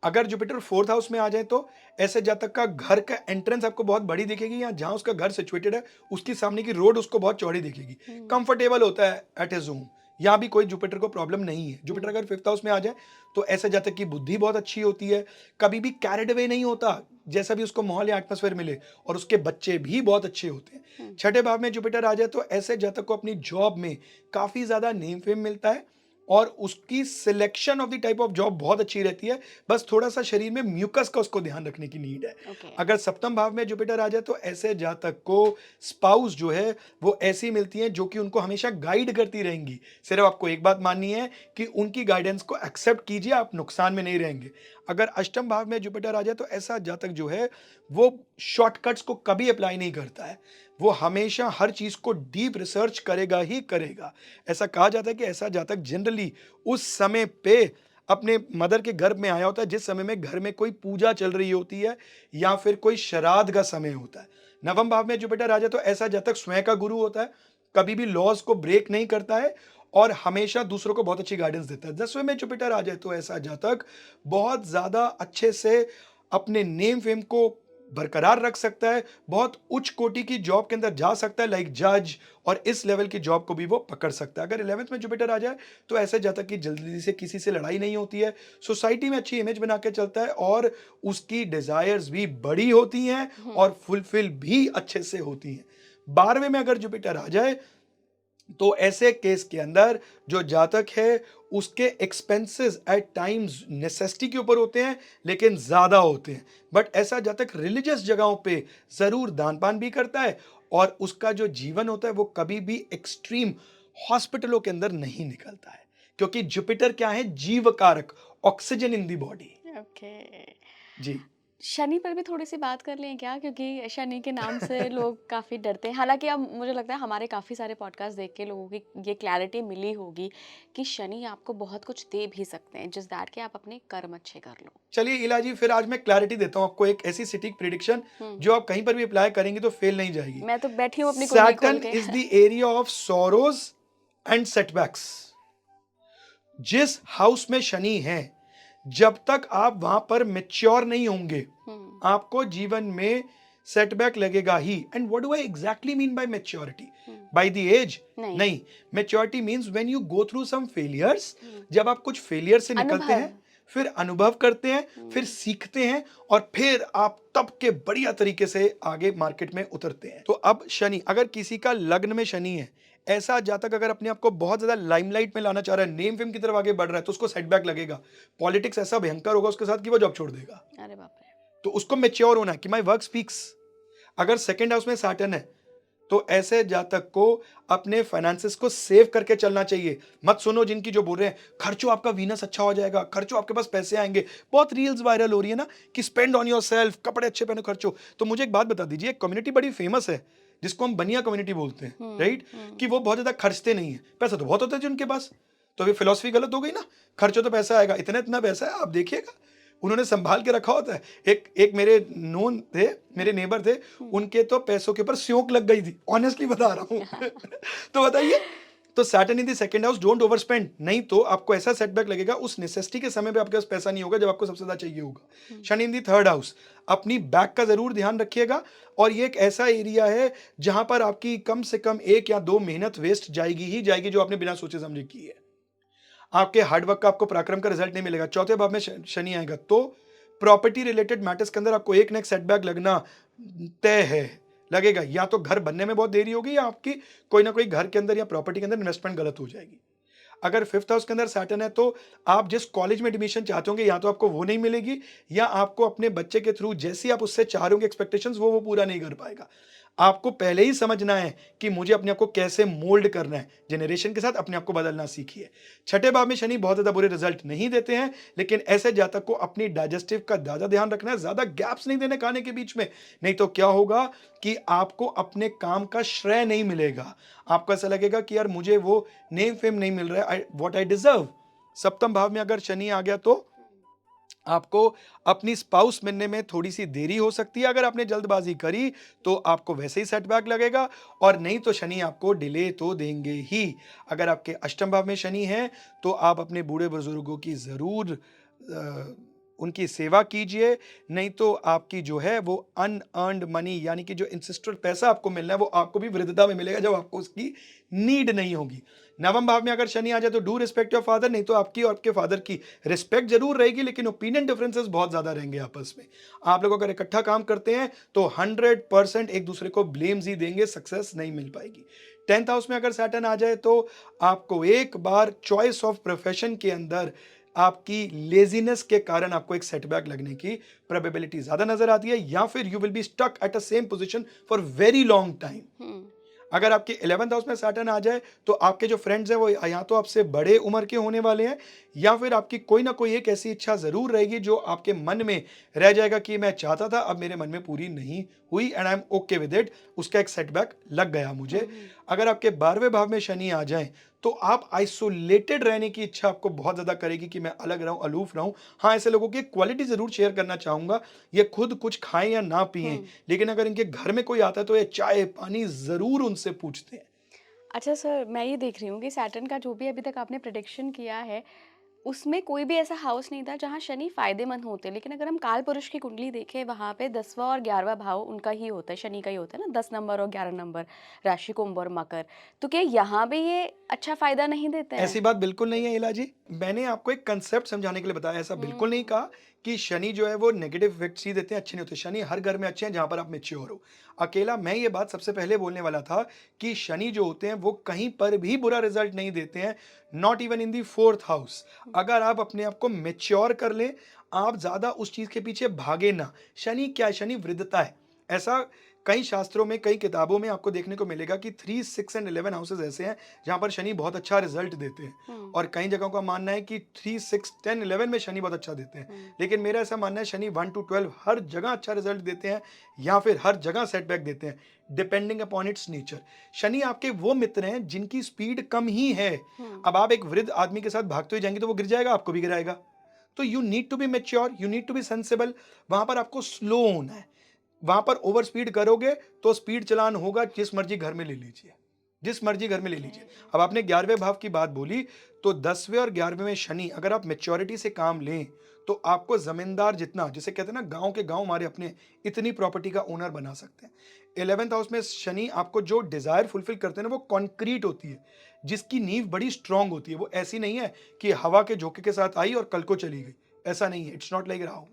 A: अगर जुपिटर फोर्थ हाउस में आ जाए तो ऐसे जातक का घर का एंट्रेंस आपको बहुत बड़ी दिखेगी, या जहां उसका घर सिचुएटेड है उसकी सामने की रोड उसको बहुत चौड़ी दिखेगी, कंफर्टेबल होता है एट हिज होम, यहाँ भी कोई जुपिटर को प्रॉब्लम नहीं है। जुपिटर अगर फिफ्थ हाउस में आ जाए तो ऐसे जातक की बुद्धि बहुत अच्छी होती है, कभी भी कैरिड अवे नहीं होता, जैसा भी उसको माहौल या एटमॉस्फेयर मिले, और उसके बच्चे भी बहुत अच्छे होते हैं। छठे भाव में जुपिटर आ जाए तो ऐसे जातक को अपनी जॉब में काफी ज्यादा नेम फेम मिलता है, और उसकी selection of the type of job बहुत अच्छी रहती है, बस थोड़ा सा शरीर में म्यूकस का उसको ध्यान रखने की नीड है। अगर सप्तम भाव में जुपिटर आ जाए तो ऐसे जातक को स्पाउस जो है वो ऐसी मिलती है जो कि उनको हमेशा गाइड करती रहेंगी, सिर्फ आपको एक बात माननी है कि उनकी गाइडेंस को एक्सेप्ट कीजिए, आप नुकसान में नहीं रहेंगे। अगर अष्टम भाव में जुपिटर आ जाए तो ऐसा जातक जो है वो शॉर्टकट्स को कभी अप्लाई नहीं करता है, वो हमेशा हर चीज को डीप रिसर्च करेगा ही करेगा। ऐसा कहा जाता है कि ऐसा जातक जनरली उस समय पे अपने मदर के गर्भ में आया होता है जिस समय में घर में कोई पूजा चल रही होती है या फिर कोई श्राद्ध का समय होता है। नवम भाव में जुपिटर आ जाए तो ऐसा जातक स्वयं का गुरु होता है, कभी भी लॉज को ब्रेक नहीं करता है और हमेशा दूसरों को बहुत अच्छी गाइडेंस देता है। 10वें में जुपिटर आ जाए तो ऐसा जातक बहुत ज्यादा अच्छे से अपने नेम फेम को बरकरार रख सकता है, बहुत उच्च कोटि की जॉब के अंदर जा सकता है, लाइक जज, और इस लेवल की जॉब को भी वो पकड़ सकता है। अगर 11th में जुपिटर आ जाए तो ऐसे जातक की जल्दी से किसी से लड़ाई नहीं होती है, सोसाइटी में अच्छी इमेज बना के चलता है, और उसकी डिजायर्स भी बड़ी होती हैं और फुलफिल भी अच्छे से होती हैं। 12वें में अगर जुपिटर आ जाए तो ऐसे केस के अंदर जो जातक है उसके एक्सपेंसेस एट टाइम्स नेसेसिटी के ऊपर होते हैं लेकिन ज्यादा होते हैं, बट ऐसा जातक रिलीजियस जगहों पे जरूर दान पान भी करता है, और उसका जो जीवन होता है वो कभी भी एक्सट्रीम हॉस्पिटलों के अंदर नहीं निकलता है, क्योंकि जुपिटर क्या है, जीव कारक, oxygen in the body.
B: Okay.
A: जी।
B: शनि पर भी थोड़ी सी बात कर लें क्या, क्योंकि शनि के नाम से लोग काफ़ी डरते हैं। हालांकि अब मुझे लगता है हमारे काफ़ी सारे पॉडकास्ट देख के लोगों की ये क्लैरिटी मिली होगी कि शनि आपको बहुत कुछ दे भी सकते हैं, जिस दैट के आप अपने कर्म अच्छे कर लो।
A: चलिए इलाजी, फिर आज मैं क्लैरिटी देता हूं आपको, एक ऐसी सटीक प्रिडिक्शन जो आप कहीं पर भी अप्लाई करेंगे तो फेल नहीं जाएगी।
B: मैं तो बैठी हूँ अपनी कुंडली खोल
A: सैटर्न
B: के।
A: Is the area of sorrows and setbacks. जिस हाउस में शनि है, जब तक आप वहां पर मेच्योर नहीं होंगे आपको जीवन में सेटबैक लगेगा ही। And what do I exactly mean by maturity? By the age नहीं, maturity means when you go through some failures, जब आप कुछ फेलियर से निकलते हैं, फिर अनुभव करते हैं, फिर सीखते हैं, और फिर आप तब के बढ़िया तरीके से आगे मार्केट में उतरते हैं। तो अब शनि, अगर किसी का लग्न में शनि है, ऐसा जातक अगर अपने आप को बहुत ज्यादा लाइमलाइट में लाना चाह रहा है, नेम फेम की तरफ आगे बढ़ रहा है, तो उसको सेटबैक लगेगा। पॉलिटिक्स ऐसा भयंकर होगा उसके साथ कि वो जॉब छोड़ देगा।
B: अरे बाप रे।
A: तो उसको मेच्योर होना है कि माय वर्क स्पीक्स। अगर सेकंड हाउस में सैटर्न है तो ऐसे जातक को अपने फाइनेंसेस को सेव करके चलना चाहिए। मत सुनो जिनकी जो बोल रहे हैं खर्चो आपका वीनस अच्छा हो जाएगा, खर्चो आपके पास पैसे आएंगे। बहुत रील्स वायरल हो रही है ना कि स्पेंड ऑन योर सेल्फ, कपड़े अच्छे पहनो, खर्चो। तो मुझे एक बात बता दीजिए, एक कम्युनिटी बड़ी फेमस है जिसको हम बनिया कम्युनिटी बोलते हैं, राइट, कि वो बहुत ज्यादा खर्चते नहीं है, पैसा तो बहुत होता है जिनके पास। तो ये फिलॉसफी गलत हो गई ना, खर्चो तो पैसा आएगा, इतना इतना पैसा है, आप देखिएगा उन्होंने संभाल के रखा होता है। एक मेरे नोन थे, मेरे नेबर थे, उनके तो पैसों के ऊपर स्योंक लग गई थी, ऑनेस्टली बता रहा हूँ। तो बताइए, तो Saturn in the second house, don't overspend, नहीं तो आपको ऐसा सेटबैक लगेगा, उस नेसेसिटी के समय पे आपके पास पैसा नहीं होगा जब आपको सबसे ज्यादा चाहिए होगा। Shani in the third house, अपनी बैक का जरूर ध्यान रखिएगा, और ये एक ऐसा एरिया है जहां पर आपकी कम से कम 1 या 2 मेहनत वेस्ट जाएगी ही जाएगी जो आपने बिना सोचे समझे की है। आपके हार्डवर्क का आपको पराक्रम का रिजल्ट नहीं मिलेगा। चौथे भाव में शनि आएगा तो प्रॉपर्टी रिलेटेड मैटर्स के अंदर आपको एक ना एक सेटबैक लगना तय है, लगेगा। या तो घर बनने में बहुत देरी होगी, या आपकी कोई ना कोई घर के अंदर या प्रॉपर्टी के अंदर इन्वेस्टमेंट गलत हो जाएगी। अगर 5th हाउस के अंदर सैटर्न है तो आप जिस कॉलेज में एडमिशन चाहते होंगे या तो आपको वो नहीं मिलेगी, या आपको अपने बच्चे के थ्रू जैसी आप उससे चाह रहे होंगे एक्सपेक्टेशंस वो पूरा नहीं कर पाएगा। आपको पहले ही समझना है कि मुझे अपने आप को कैसे मोल्ड करना है, जनरेशन के साथ अपने आप को बदलना सीखिए। छठे भाव में शनि बहुत ज्यादा बुरे रिजल्ट नहीं देते हैं, लेकिन ऐसे जातक को अपनी डाइजेस्टिव का ज्यादा ध्यान रखना है, ज्यादा गैप्स नहीं देने खाने के बीच में, नहीं तो क्या होगा कि आपको अपने काम का श्रेय नहीं मिलेगा। आपको ऐसा लगेगा कि यार मुझे वो नेम फेम नहीं मिल रहा है, व्हाट आई डिजर्व। सप्तम भाव में अगर शनि आ गया तो आपको अपनी स्पाउस मिलने में थोड़ी सी देरी हो सकती है। अगर आपने जल्दबाजी करी तो आपको वैसे ही सेटबैक लगेगा, और नहीं तो शनि आपको डिले तो देंगे ही। अगर आपके अष्टम भाव में शनि है तो आप अपने बूढ़े बुजुर्गों की जरूर उनकी सेवा कीजिए, नहीं तो आपकी जो है वो अनअर्न्ड मनी यानी कि जो इंसिस्टेड पैसा आपको मिलना है वो आपको भी वृद्धता में मिलेगा जब आपको उसकी नीड नहीं होगी। नवम भाव में अगर शनि आ जाए तो डू रिस्पेक्ट योर फादर, नहीं तो आपकी और आपके फादर की रिस्पेक्ट जरूर रहेगी, लेकिन ओपिनियन डिफरेंसेस बहुत ज्यादा रहेंगे आपस में। आप लोग अगर इकट्ठा काम करते हैं तो 100% एक दूसरे को ब्लेम्स ही देंगे, सक्सेस नहीं मिल पाएगी। 10th हाउस में अगर सैटर्न आ जाए तो आपको एक बार चॉइस ऑफ प्रोफेशन के अंदर आपकी लेजीनेस के कारण आपको एक सेटबैक लगने की प्रोबेबिलिटी ज्यादा नजर आती है, या फिर you will be stuck at a same position for very long time. अगर आपके 11th हाउस में सैटर्न आ जाए तो आपके जो फ्रेंड्स हैं वो या तो आपसे बड़े उम्र के होने वाले हैं, या फिर आपकी कोई ना कोई एक ऐसी इच्छा जरूर रहेगी जो आपके मन में रह जाएगा कि मैं चाहता था अब मेरे मन में पूरी नहीं हुई and I am okay with it, उसका एक सेटबैक लग गया मुझे। अगर आपके 12वें भाव में शनि आ जाए तो आप आइसोलेटेड रहने की इच्छा आपको बहुत ज्यादा करेगी कि मैं अलग रहूं, अलूफ रहूं। हाँ, ऐसे लोगों की क्वालिटी जरूर शेयर करना चाहूंगा, ये खुद कुछ खाएं या ना पिएं, लेकिन अगर इनके घर में कोई आता है तो ये चाय पानी जरूर उनसे पूछते हैं।
B: अच्छा सर, मैं ये देख रही हूँ कि सैटर्न का जो भी अभी तक आपने प्रेडिक्शन किया है, उसमें कोई भी ऐसा हाउस नहीं था जहाँ शनि फायदेमंद होते। लेकिन अगर हम काल पुरुष की कुंडली देखें, वहाँ पे 10वां और 11वां भाव उनका ही होता है, शनि का ही होता है ना, 10 नंबर और 11 नंबर, राशि कुंभ और मकर। तो क्या यहाँ भी ये अच्छा फायदा नहीं देते हैं?
A: ऐसी बात बिल्कुल नहीं है इला जी, मैंने आपको एक कंसेप्ट समझाने के लिए बताया। ऐसा बिल्कुल नहीं कहा कि शनि जो है वो नेगेटिव इफेक्ट्स ही देते हैं, अच्छे नहीं होते। शनि हर घर में अच्छे हैं जहां पर आप मेच्योर हो। अकेला मैं ये बात सबसे पहले बोलने वाला था कि शनि जो होते हैं वो कहीं पर भी बुरा रिजल्ट नहीं देते हैं, not even in the 4th house. अगर आप अपने आप को मेच्योर कर लें, आप ज्यादा उस चीज के पीछे भागे ना। शनि क्या है? शनि वृद्धता है। ऐसा कई शास्त्रों में, कई किताबों में आपको देखने को मिलेगा कि 3, 6 एंड 11 हाउसेज ऐसे हैं जहां पर शनि बहुत अच्छा रिजल्ट देते हैं, और कई जगहों का मानना है कि 3, 6, 10, 11 में शनि बहुत अच्छा देते हैं। लेकिन मेरा ऐसा मानना है शनि 1 to 12 हर जगह अच्छा रिजल्ट देते हैं, या फिर हर जगह सेटबैक देते हैं, depending upon its nature. Shani आपके वो मित्र हैं जिनकी स्पीड कम ही है। अब आप एक वृद्ध आदमी के साथ भागते हुए जाएंगे तो वो गिर जाएगा, आपको भी गिराएगा। तो you need to be mature, you need to be sensible. वहां पर आपको स्लो होना है। वहां पर ओवर स्पीड करोगे तो स्पीड चलान होगा, जिस मर्जी घर में ले लीजिए, जिस मर्जी घर में ले लीजिए। अब आपने 11वें भाव की बात बोली, तो 10वें और 11वें में शनि अगर आप मेच्योरिटी से काम लें तो आपको जमींदार जितना, जिसे कहते हैं ना गांव के गांव हमारे अपने, इतनी प्रॉपर्टी का ओनर बना सकते हैं। 11th हाउस में शनि आपको जो डिजायर फुलफिल करते हैं ना वो कॉन्क्रीट होती है, जिसकी नींव बड़ी स्ट्रांग होती है। वो ऐसी नहीं है कि हवा के झोंके के साथ आई और कल को चली गई, ऐसा नहीं है। It's not like Rahu.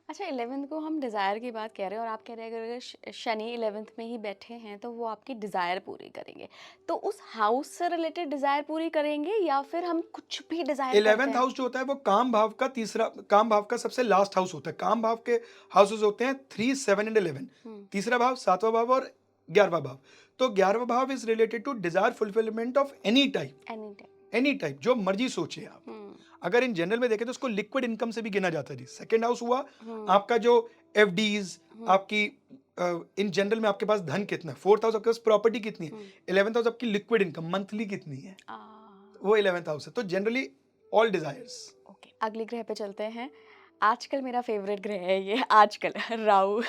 B: अच्छा, 11th को हम डिज़ायर की बात कह रहे हैं और आप कह रहे हैं अगर शनि 11th में ही बैठे हैं तो वो आपकी डिज़ायर पूरी करेंगे। तो उस हाउस से रिलेटेड डिज़ायर पूरी करेंगे या फिर हम कुछ भी डिज़ायर करते
A: 11th
B: हैं?
A: हाउस जो होता है वो काम भाव का तीसरा, काम भाव का सबसे लास्ट हाउस होता है। काम भाव के हाउसेस होते हैं 3, 7 एंड 11। तीसरा भाव, 7वां भाव और 11वां भाव। तो 11वां भाव is related to desire fulfilment of any type,
B: any time.
A: Any type, जो मर्जी सोचे आप। अगर इन जनरल में देखें तो उसको लिक्विड इनकम से भी गिना जाता है जी। सेकेंड हाउस हुआ आपका जो एफडीज, आपकी इन जनरल में आपके पास धन कितना है। 4th हाउस आपके पास प्रॉपर्टी कितनी है। 11th हाउस आपकी लिक्विड इनकम मंथली कितनी है, वो 11th हाउस है। तो जनरली ऑल डिजायर्स।
B: ओके, अगले ग्रह पे चलते हैं। आजकल मेरा फेवरेट ग्रह है ये, आजकल Rahu.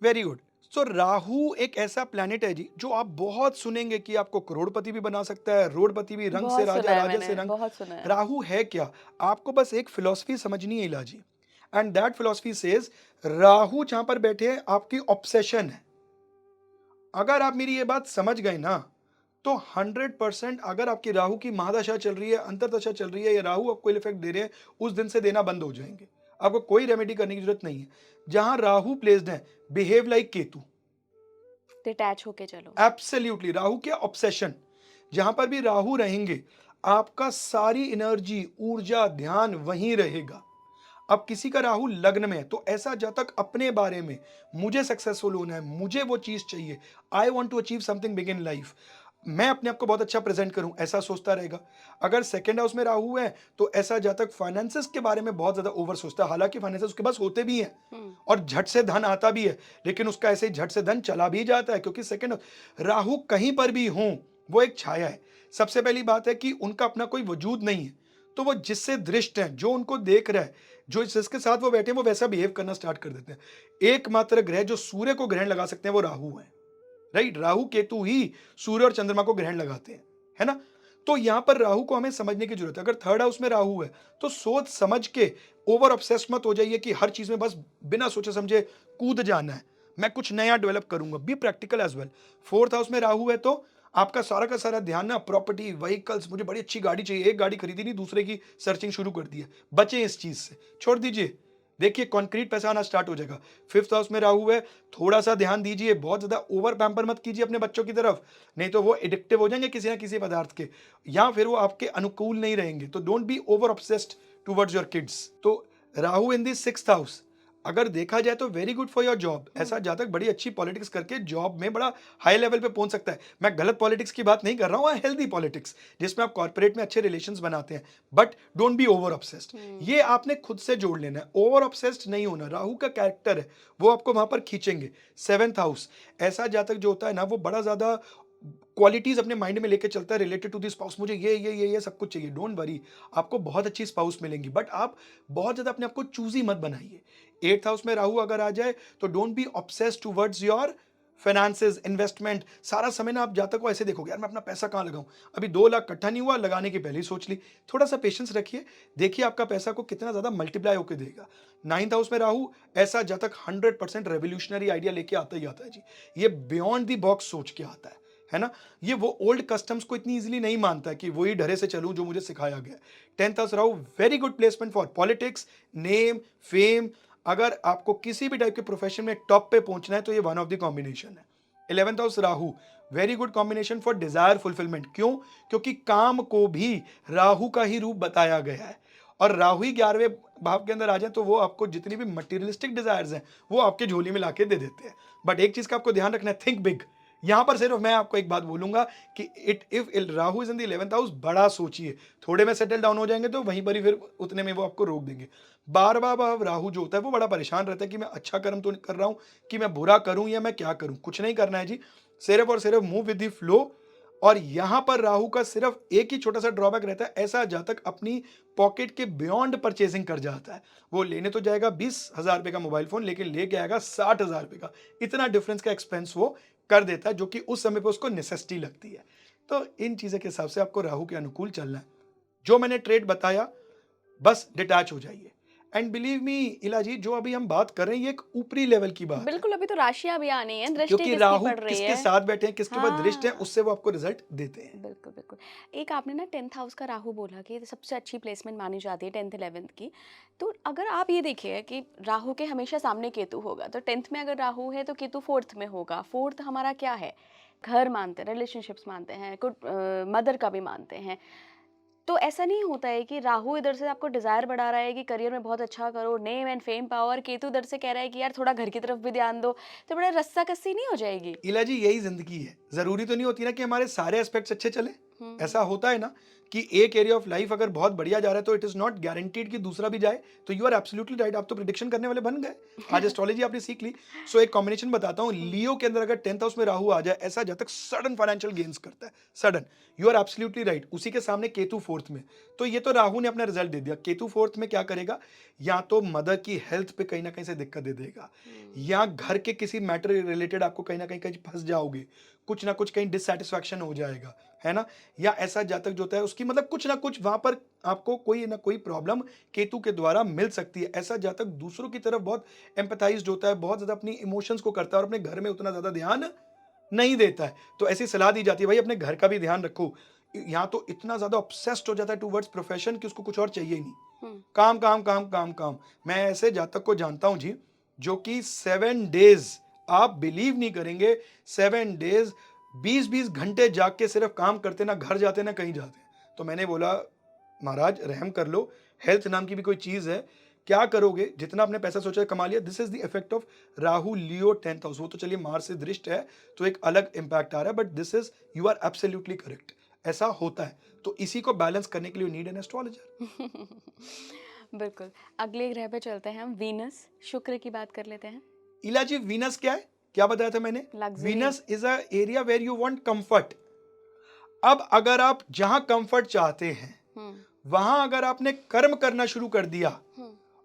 A: Very good. So Rahu एक ऐसा प्लैनेट है जी जो आप बहुत सुनेंगे कि आपको करोड़पति भी बना सकता है, रोडपति भी, रंग से
B: बहुत सुना
A: राजा,
B: है
A: राजा
B: मैंने,
A: से रंग।
B: बहुत सुना है।
A: राहु है क्या? आपको बस एक फिलॉसफी समझनी है इलाजी, and that philosophy says Rahu जहां पर बैठे हैं आपकी ऑब्सेशन है। अगर आप मेरी ये बात समझ गए ना तो 100% अगर आपकी राहु की महादशा चल रही है, अंतरदशा चल रही है, या राहु आपको इफेक्ट दे रहे हैं, उस दिन से देना बंद हो जाएंगे। आपको कोई रेमेडी करने की जरूरत नहीं है। जहां राहु प्लेस्ड है, बिहेव लाइक केतु।
B: डिटैच होके चलो।
A: एब्सोल्युटली। राहु के ऑब्सेशन, जहां पर भी राहु रहेंगे आपका सारी एनर्जी, ऊर्जा, ध्यान वहीं रहेगा। अब किसी का राहु लग्न में है तो ऐसा जातक अपने बारे में, मुझे सक्सेसफुल होना है, मुझे वो चीज चाहिए, I want to achieve something big in life, मैं अपने आप को बहुत अच्छा प्रेजेंट करूं, ऐसा सोचता रहेगा। अगर सेकंड हाउस में राहु है तो ऐसा जातक फाइनेंसेस के बारे में बहुत ज्यादा ओवर सोचता है। हालांकि फाइनेंसेस उसके पास होते भी हैं और झट से धन आता भी है, लेकिन उसका ऐसे ही झट से धन चला भी जाता है, क्योंकि सेकंड राहु कहीं पर भी हो वो एक छाया है। सबसे पहली बात है कि उनका अपना कोई वजूद नहीं है, तो वो जिससे दृष्ट है, जो उनको देख रहा है, जो जिसके साथ वो बैठे हैं, वो वैसा बिहेव करना स्टार्ट कर देते हैं। एकमात्र ग्रह जो सूर्य को ग्रहण लगा सकते हैं वो राहु है, राइट। राहु केतु ही सूर्य और चंद्रमा को ग्रहण लगाते हैं, है ना। तो यहां पर राहु को हमें समझने की जरूरत है। अगर थर्ड हाउस में राहु है तो सोच समझ के ओवर ऑब्सेस्ड मत हो जाइए कि हर चीज में बस बिना सोचे समझे कूद जाना है, मैं कुछ नया डेवलप करूंगा। Be practical as well. Fourth house में राहु है तो आपका सारा का सारा ध्यान ना प्रॉपर्टी, व्हीकल्स, मुझे बड़ी अच्छी गाड़ी चाहिए, एक गाड़ी खरीदी नहीं दूसरे की सर्चिंग शुरू कर दी है, बचे इस चीज से, छोड़ दीजिए। देखिए कॉन्क्रीट पैसा आना स्टार्ट हो जाएगा। फिफ्थ हाउस में राहु है, थोड़ा सा ध्यान दीजिए, बहुत ज्यादा ओवर पैम्पर मत कीजिए अपने बच्चों की तरफ, नहीं तो वो एडिक्टिव हो जाएंगे किसी ना किसी पदार्थ के, या फिर वो आपके अनुकूल नहीं रहेंगे। तो don't be over obsessed towards your kids. तो राहु इन दी सिक्स्थ हाउस अगर देखा जाए तो very good for your job. ऐसा जातक बड़ी अच्छी पॉलिटिक्स करके जॉब में बड़ा हाई लेवल पे पहुंच सकता है। मैं गलत पॉलिटिक्स की बात नहीं कर रहा हूँ, हेल्दी पॉलिटिक्स जिसमें आप कॉर्पोरेट में अच्छे रिलेशंस बनाते हैं, but don't be over obsessed. ये आपने खुद से जोड़ लेना है, ओवर ऑब्सेस्ड नहीं होना। राहु का कैरेक्टर है, वो आपको वहां पर खींचेंगे। सेवेंथ हाउस, ऐसा जातक जो होता है ना, वो बड़ा ज्यादा क्वालिटीज अपने माइंड में लेके चलता है रिलेटेड टू दिस स्पाउस, मुझे ये सब कुछ चाहिए। डोंट वरी, आपको बहुत अच्छी स्पाउस मिलेंगी, बट आप बहुत ज्यादा अपने आप को चूजी मत बनाइए। एट्थ हाउस में राहु अगर आ जाए तो don't be obsessed towards your finances, investment. सारा समय ना आप जातक को ऐसे देखोगे, यार मैं अपना पैसा कहाँ लगाऊं, अभी 2 लाख इकट्ठा नहीं हुआ, लगाने की पहले ही सोच ली। थोड़ा सा पेशेंस रखिए, देखिए आपका पैसा को कितना ज्यादा मल्टीप्लाई होकर देगा। नाइन्थ हाउस में राहु, ऐसा जातक 100% रेवोल्यूशनरी आइडिया लेके आता ही आता है जी। ये बियॉन्ड दी बॉक्स सोच के आता है ना। ये वो ओल्ड कस्टम्स को इतनी इजीली नहीं मानता है कि वही ढरे से चलूं जो मुझे सिखाया गया। Tenth house Rahu, very good placement for politics, name, fame. अगर आपको किसी भी टाइप के प्रोफेशन में टॉप पे पहुंचना है तो ये वन ऑफ द कॉम्बिनेशन है। 11th house Rahu, very good combination for Dzire fulfilment. क्यों? क्योंकि काम को भी राहु का ही रूप बताया गया है, और राहु ही 11वें भाव के अंदर आ जाए तो वो आपको जितनी भी मटेरियलिस्टिक डिजायर्स हैं वो आपके झोली में लाके दे देते हैं। बट एक चीज का आपको ध्यान रखना है, थिंक बिग। यहां पर सिर्फ मैं आपको एक बात बोलूंगा कि if Rahu is in the 11th house, बड़ा सोचिए। थोड़े में सेटल डाउन हो जाएंगे तो वहीं पर ही फिर उतने में वो आपको रोक देंगे। 12वां भाव राहु जो होता है वो बड़ा परेशान रहता है कि मैं अच्छा कर्म तो कर रहा हूं कि मैं बुरा करूं या मैं क्या करूं। कुछ नहीं करना है जी, सिर्फ और सिर्फ मूव विद द फ्लो। और यहां पर राहु का सिर्फ एक ही छोटा सा ड्रॉबैक रहता है, ऐसा जातक अपनी पॉकेट के बियॉन्ड परचेजिंग कर जाता है। वो लेने तो जाएगा 20,000 रुपए का मोबाइल फोन, लेकिन लेके आएगा 60,000 रुपए का। इतना डिफरेंस का एक्सपेंस वो कर देता है, जो कि उस समय पे उसको नेसेसिटी लगती है। तो इन चीजों के हिसाब से आपको राहु के अनुकूल चलना है। जो मैंने ट्रेड बताया, बस डिटैच हो जाइए। एंड बिलीव मी इला जी, जो अभी हम बात कर रहे हैं ये एक ऊपरी लेवल की बात है,
B: बिल्कुल, अभी तो राशियां भी आनी है, दृष्टि
A: क्योंकि
B: किसकी
A: राहु
B: पड़ रही
A: किसके
B: है।
A: साथ बैठे हैं, किसके ऊपर दृष्ट है,
B: हाँ,
A: उससे वो आपको रिजल्ट देते हैं।
B: बिल्कुल बिल्कुल। एक आपने ना 10th हाउस का राहु बोला कि सबसे अच्छी प्लेसमेंट मानी जाती है 10th 11th की। तो अगर आप ये देखिए कि राहु के हमेशा सामने केतु होगा, तो 10th में अगर राहु है तो केतु 4th में होगा। 4th हमारा क्या है? घर मानते हैं, रिलेशनशिप्स मानते हैं, कुछ मदर का भी मानते हैं। तो ऐसा नहीं होता है कि राहु इधर से आपको डिजायर बढ़ा रहा है कि करियर में बहुत अच्छा करो, name and fame power, Ketu इधर से कह रहा है कि यार थोड़ा घर की तरफ भी ध्यान दो, तो बड़ा रस्सा कस्सी नहीं हो जाएगी?
A: इला जी, यही जिंदगी है। जरूरी तो नहीं होती ना कि हमारे सारे एस्पेक्ट्स अच्छे चले। ऐसा होता है ना कि एक एरिया ऑफ लाइफ अगर बहुत बढ़िया जा रहा है तो इट इज नॉट गारंटीड कि दूसरा भी जाए। तो यू आर एब्सोल्युटली राइट, आप तो प्रिडिक्शन करने वाले बन गए। आज एस्ट्रोलॉजी आपने सीख ली। सो एक कॉम्बिनेशन बताता हूँ। लियो के अंदर अगर 10th हाउस में राहु आ जाए, ऐसा जब तक सडन फाइनेंशियल गेन्स करता है, sudden. You are absolutely right. उसी के सामने केतु 4th में, तो ये तो राहु ने अपना रिजल्ट दे दिया। केतु 4th में क्या करेगा? या तो मदर की हेल्थ पे कहीं ना कहीं से दिक्कत दे देगा, या घर के किसी मैटर रिलेटेड आपको कहीं ना कहीं फंस जाओगे, कुछ ना कुछ कहीं डिससेटिस्फैक्शन हो जाएगा, है ना। या ऐसा जातक जो होता है उसकी मतलब कुछ ना कुछ वहां पर आपको कोई ना कोई प्रॉब्लम केतु के द्वारा मिल सकती है। ऐसा जातक दूसरों की तरफ बहुत एम्पैथाइज्ड होता है, बहुत ज्यादा अपनी इमोशंस को करता है और अपने घर में उतना ज्यादा ध्यान नहीं देता है। तो ऐसी सलाह दी जाती है, भाई अपने घर का भी ध्यान रखो। यहाँ तो इतना ज्यादा ऑब्सेस्ड हो जाता है टूवर्ड्स प्रोफेशन कि उसको कुछ और चाहिए ही नहीं। काम काम काम काम काम। मैं ऐसे जातक को जानता हूं जी, जो कि 7 डेज, आप बिलीव नहीं करेंगे, 7 डेज 20-20 घंटे जाग के सिर्फ काम करते, ना घर जाते ना कहीं जाते। तो मैंने बोला महाराज रहम कर लो, हेल्थ नाम की भी कोई चीज़ है, क्या करोगे? जितना आपने पैसा सोचा है कमा लिया। This is the effect of Rahu Leo 10th house. वो तो चलिए मार्स से दृष्ट है, तो एक अलग इम्पैक्ट आ रहा है, but this is, you are absolutely correct, ऐसा होता है। तो इसी को बैलेंस करने के लिए यू नीड एन एस्ट्रोलॉजर।
B: बिल्कुल। अगले ग्रह पे चलते हैं हम, वीनस, शुक्र की बात कर लेते हैं।
A: इला जी, वीनस क्या है? क्या बताया था मैंने?
B: Luxury.
A: Venus is a area where you want comfort. अब अगर आप जहां कंफर्ट चाहते हैं, वहां अगर आपने कर्म करना शुरू कर दिया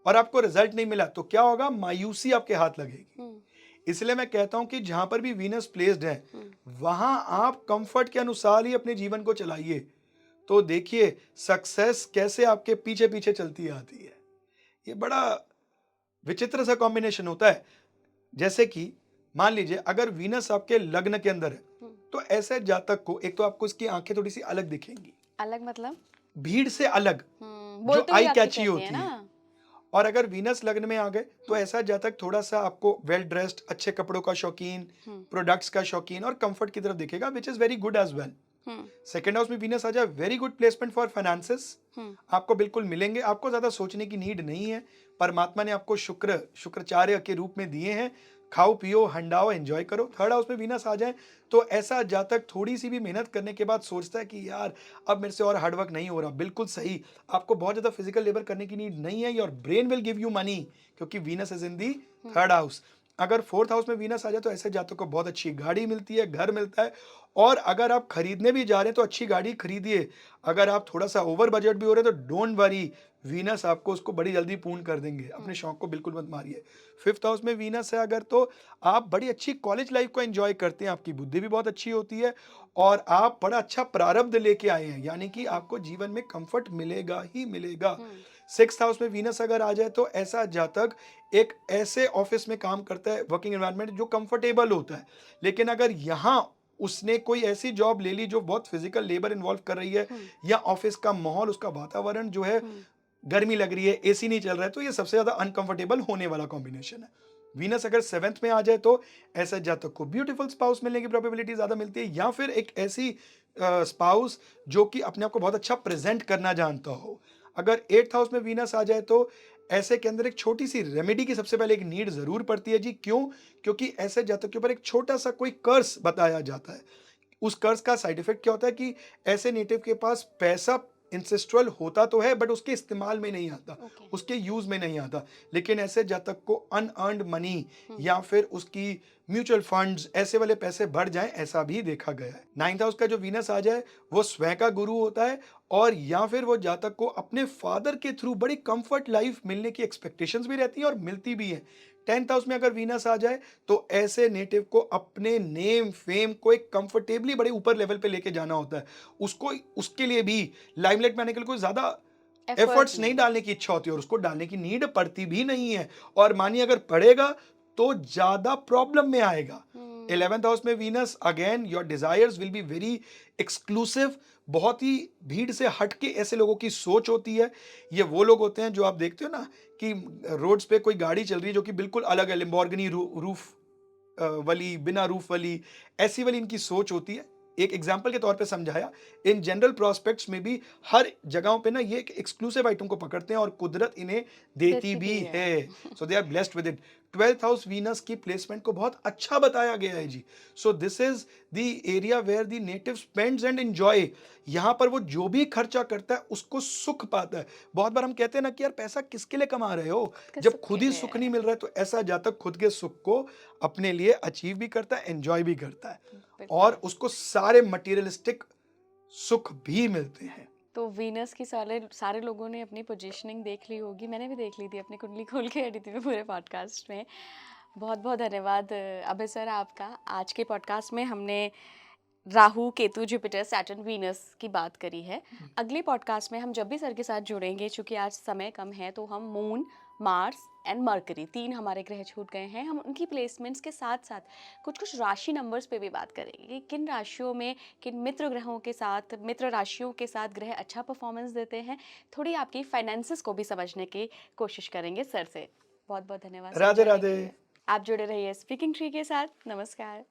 A: और आपको रिजल्ट नहीं मिला, तो क्या होगा? मायूसी आपके हाथ लगेगी। इसलिए मैं कहता हूं कि जहां पर भी वीनस प्लेस्ड है, वहां आप कंफर्ट के अनुसार ही अपने जीवन को चलाइए। तो देखिए सक्सेस कैसे आपके पीछे पीछे चलती आती है। ये बड़ा विचित्र सा कॉम्बिनेशन होता है। जैसे कि मान लीजिए अगर वीनस आपके लग्न के अंदर है, तो ऐसे जातक को एक तो आपको इसकी आंखें थोड़ी सी अलग दिखेंगी,
B: अलग मतलब?
A: भीड़ से अलग,
B: बोल
A: जो
B: तो
A: आई
B: ये आपकी
A: कैची
B: कहती
A: होती
B: है
A: है।
B: ना।
A: और अगर वीनस लग्न में आ गए, तो ऐसा जातक थोड़ा सा आपको वेल ड्रेस्ड, अच्छे कपड़ों का शौकीन, प्रोडक्ट्स का शौकीन और कंफर्ट की तरफ दिखेगा, which is very good as well. Second house में वीनस आ जाए, very good placement for finances, आपको बिल्कुल मिलेंगे, आपको ज्यादा सोचने की नीड नहीं है। परमात्मा ने आपको शुक्राचार्य के रूप में दिए हैं, खाओ पियो हंडाओ एंजॉय करो। थर्ड हाउस में वीनस आ जाए, तो ऐसा जातक थोड़ी सी भी मेहनत करने के बाद सोचता है कि यार अब मेरे से और हार्डवर्क नहीं हो रहा। बिल्कुल सही, आपको बहुत ज्यादा फिजिकल लेबर करने की नीड नहीं है, your brain will give you money, क्योंकि Venus is in the third house. अगर फोर्थ हाउस में वीनस आ जाए, तो ऐसे जातकों को बहुत अच्छी गाड़ी मिलती है, घर मिलता है। और अगर आप खरीदने भी जा रहे हैं, तो अच्छी गाड़ी खरीदिए। अगर आप थोड़ा सा ओवर बजट भी हो रहे हैं, तो डोंट वरी, वीनस आपको उसको बड़ी जल्दी पूर्ण कर देंगे। अपने शौक को बिल्कुल मत मारिए। फिफ्थ हाउस में वीनस है अगर, तो आप बड़ी अच्छी कॉलेज लाइफ को एंजॉय करते हैं, आपकी बुद्धि भी बहुत अच्छी होती है और आप बड़ा अच्छा प्रारब्ध लेके आए हैं, यानी कि आपको जीवन में कंफर्ट मिलेगा ही मिलेगा। सिक्स्थ हाउस में वीनस अगर आ जाए, तो ऐसा जातक एक ऐसे ऑफिस में काम करता है, वर्किंग एनवायरनमेंट जो कंफर्टेबल होता है। लेकिन अगर यहाँ उसने कोई ऐसी जॉब ले ली जो बहुत फिजिकल लेबर इन्वॉल्व कर रही है, या ऑफिस का माहौल, उसका वातावरण जो है, गर्मी लग रही है, एसी नहीं चल रहा है, तो ये सबसे ज्यादा अनकंफर्टेबल होने वाला कॉम्बिनेशन है। वीनस अगर सेवेंथ में आ जाए, तो ऐसे जातक को ब्यूटीफुल स्पाउस मिलने की प्रोबेबिलिटी ज्यादा मिलती है, या फिर एक ऐसी स्पाउस जो कि अपने आप को बहुत अच्छा प्रेजेंट करना जानता हो। अगर एट्थ हाउस में वीनस आ जाए, तो ऐसे के अंदर एक छोटी सी रेमेडी की सबसे पहले एक नीड जरूर पड़ती है जी। क्यों? क्योंकि ऐसे जातक के ऊपर एक छोटा सा कोई कर्स बताया जाता है। उस कर्ज का साइड इफेक्ट क्या होता है कि ऐसे नेटिव के पास पैसा इंसेस्ट्रल होता तो है, बट उसके इस्तेमाल में नहीं आता, उसके यूज में नहीं आता। लेकिन ऐसे जातक को अनअर्न्ड मनी या फिर उसकी म्यूचुअल फंड्स ऐसे वाले पैसे बढ़ जाएं, ऐसा भी देखा गया है। नाइन्थ हाउस का जो वीनस आ जाए, वो स्वयं का गुरु होता है, और या फिर वो जातक को अपने फादर के थ्रू बड़ी कंफर्ट लाइफ मिलने की एक्सपेक्टेशंस भी रहती है और मिलती भी है। टेंथ हाउस में अगर वीनस आ जाए, तो ऐसे नेटिव को अपने नेम फेम को एक कंफर्टेबली बड़े ऊपर लेवल पे लेके जाना होता है। उसको उसके लिए भी लाइमलाइट में आने के लिए कोई ज्यादा एफर्ट्स नहीं डालने की इच्छा होती है, और उसको डालने की नीड पड़ती भी नहीं है। और मानिए अगर पड़ेगा, तो ज्यादा प्रॉब्लम में आएगा। 11th हाउस में Venus, again your desires will be very exclusive, बहुत ही भीड़ से हटके ऐसे लोगों की सोच होती है। ये वो लोग होते हैं जो आप देखते हो ना कि रोड्स पे कोई गाड़ी चल रही है जो कि बिल्कुल अलग है, लिम्बोर्गिनी रूफ वाली, बिना रूफ वाली, ऐसी वाली इनकी सोच होती है। एक एग्जाम्पल के तौर पे समझाया, इन जनरल प्रोस्पेक्ट्स में भी हर जगहों पे ना ये एक एक्सक्लूसिव आइटम को पकड़ते हैं, और कुदरत इन्हें देती भी है। So they are blessed with it. 12th house Venus की प्लेसमेंट को बहुत अच्छा बताया गया है जी। So this is the area where the native spends and enjoy. यहाँ पर वो जो भी खर्चा करता है, उसको सुख पाता है। बहुत बार हम कहते हैं ना कि यार पैसा किसके लिए कमा रहे हो, जब खुद ही सुख नहीं मिल रहा है। तो ऐसा जातक खुद के सुख को अपने लिए अचीव भी करता है, एंजॉय भी करता है, और उसको सारे मटेरियलिस्टिक सुख भी मिलते हैं।
B: तो वीनस की सारे सारे लोगों ने अपनी पोजीशनिंग देख ली होगी, मैंने भी देख ली थी, अपनी कुंडली खोल के एडी थी मैं पूरे पॉडकास्ट में। बहुत बहुत धन्यवाद अभय सर आपका। आज के पॉडकास्ट में हमने Rahu, Ketu, Jupiter, Saturn, Venus की बात करी है। अगले पॉडकास्ट में हम जब भी सर के साथ जुड़ेंगे, चूंकि आज समय कम है, तो हम मून, मार्स एंड मरकरी, 3 हमारे ग्रह छूट गए हैं, हम उनकी प्लेसमेंट्स के साथ साथ कुछ राशि नंबर्स पे भी बात करेंगे कि किन राशियों में, किन मित्र ग्रहों के साथ, मित्र राशियों के साथ ग्रह अच्छा परफॉर्मेंस देते हैं। थोड़ी आपकी फाइनेंसेस को भी समझने की कोशिश करेंगे सर से। बहुत बहुत धन्यवाद।
A: राधे राधे।
B: आप जुड़े रहिए स्पीकिंग ट्री के साथ। नमस्कार।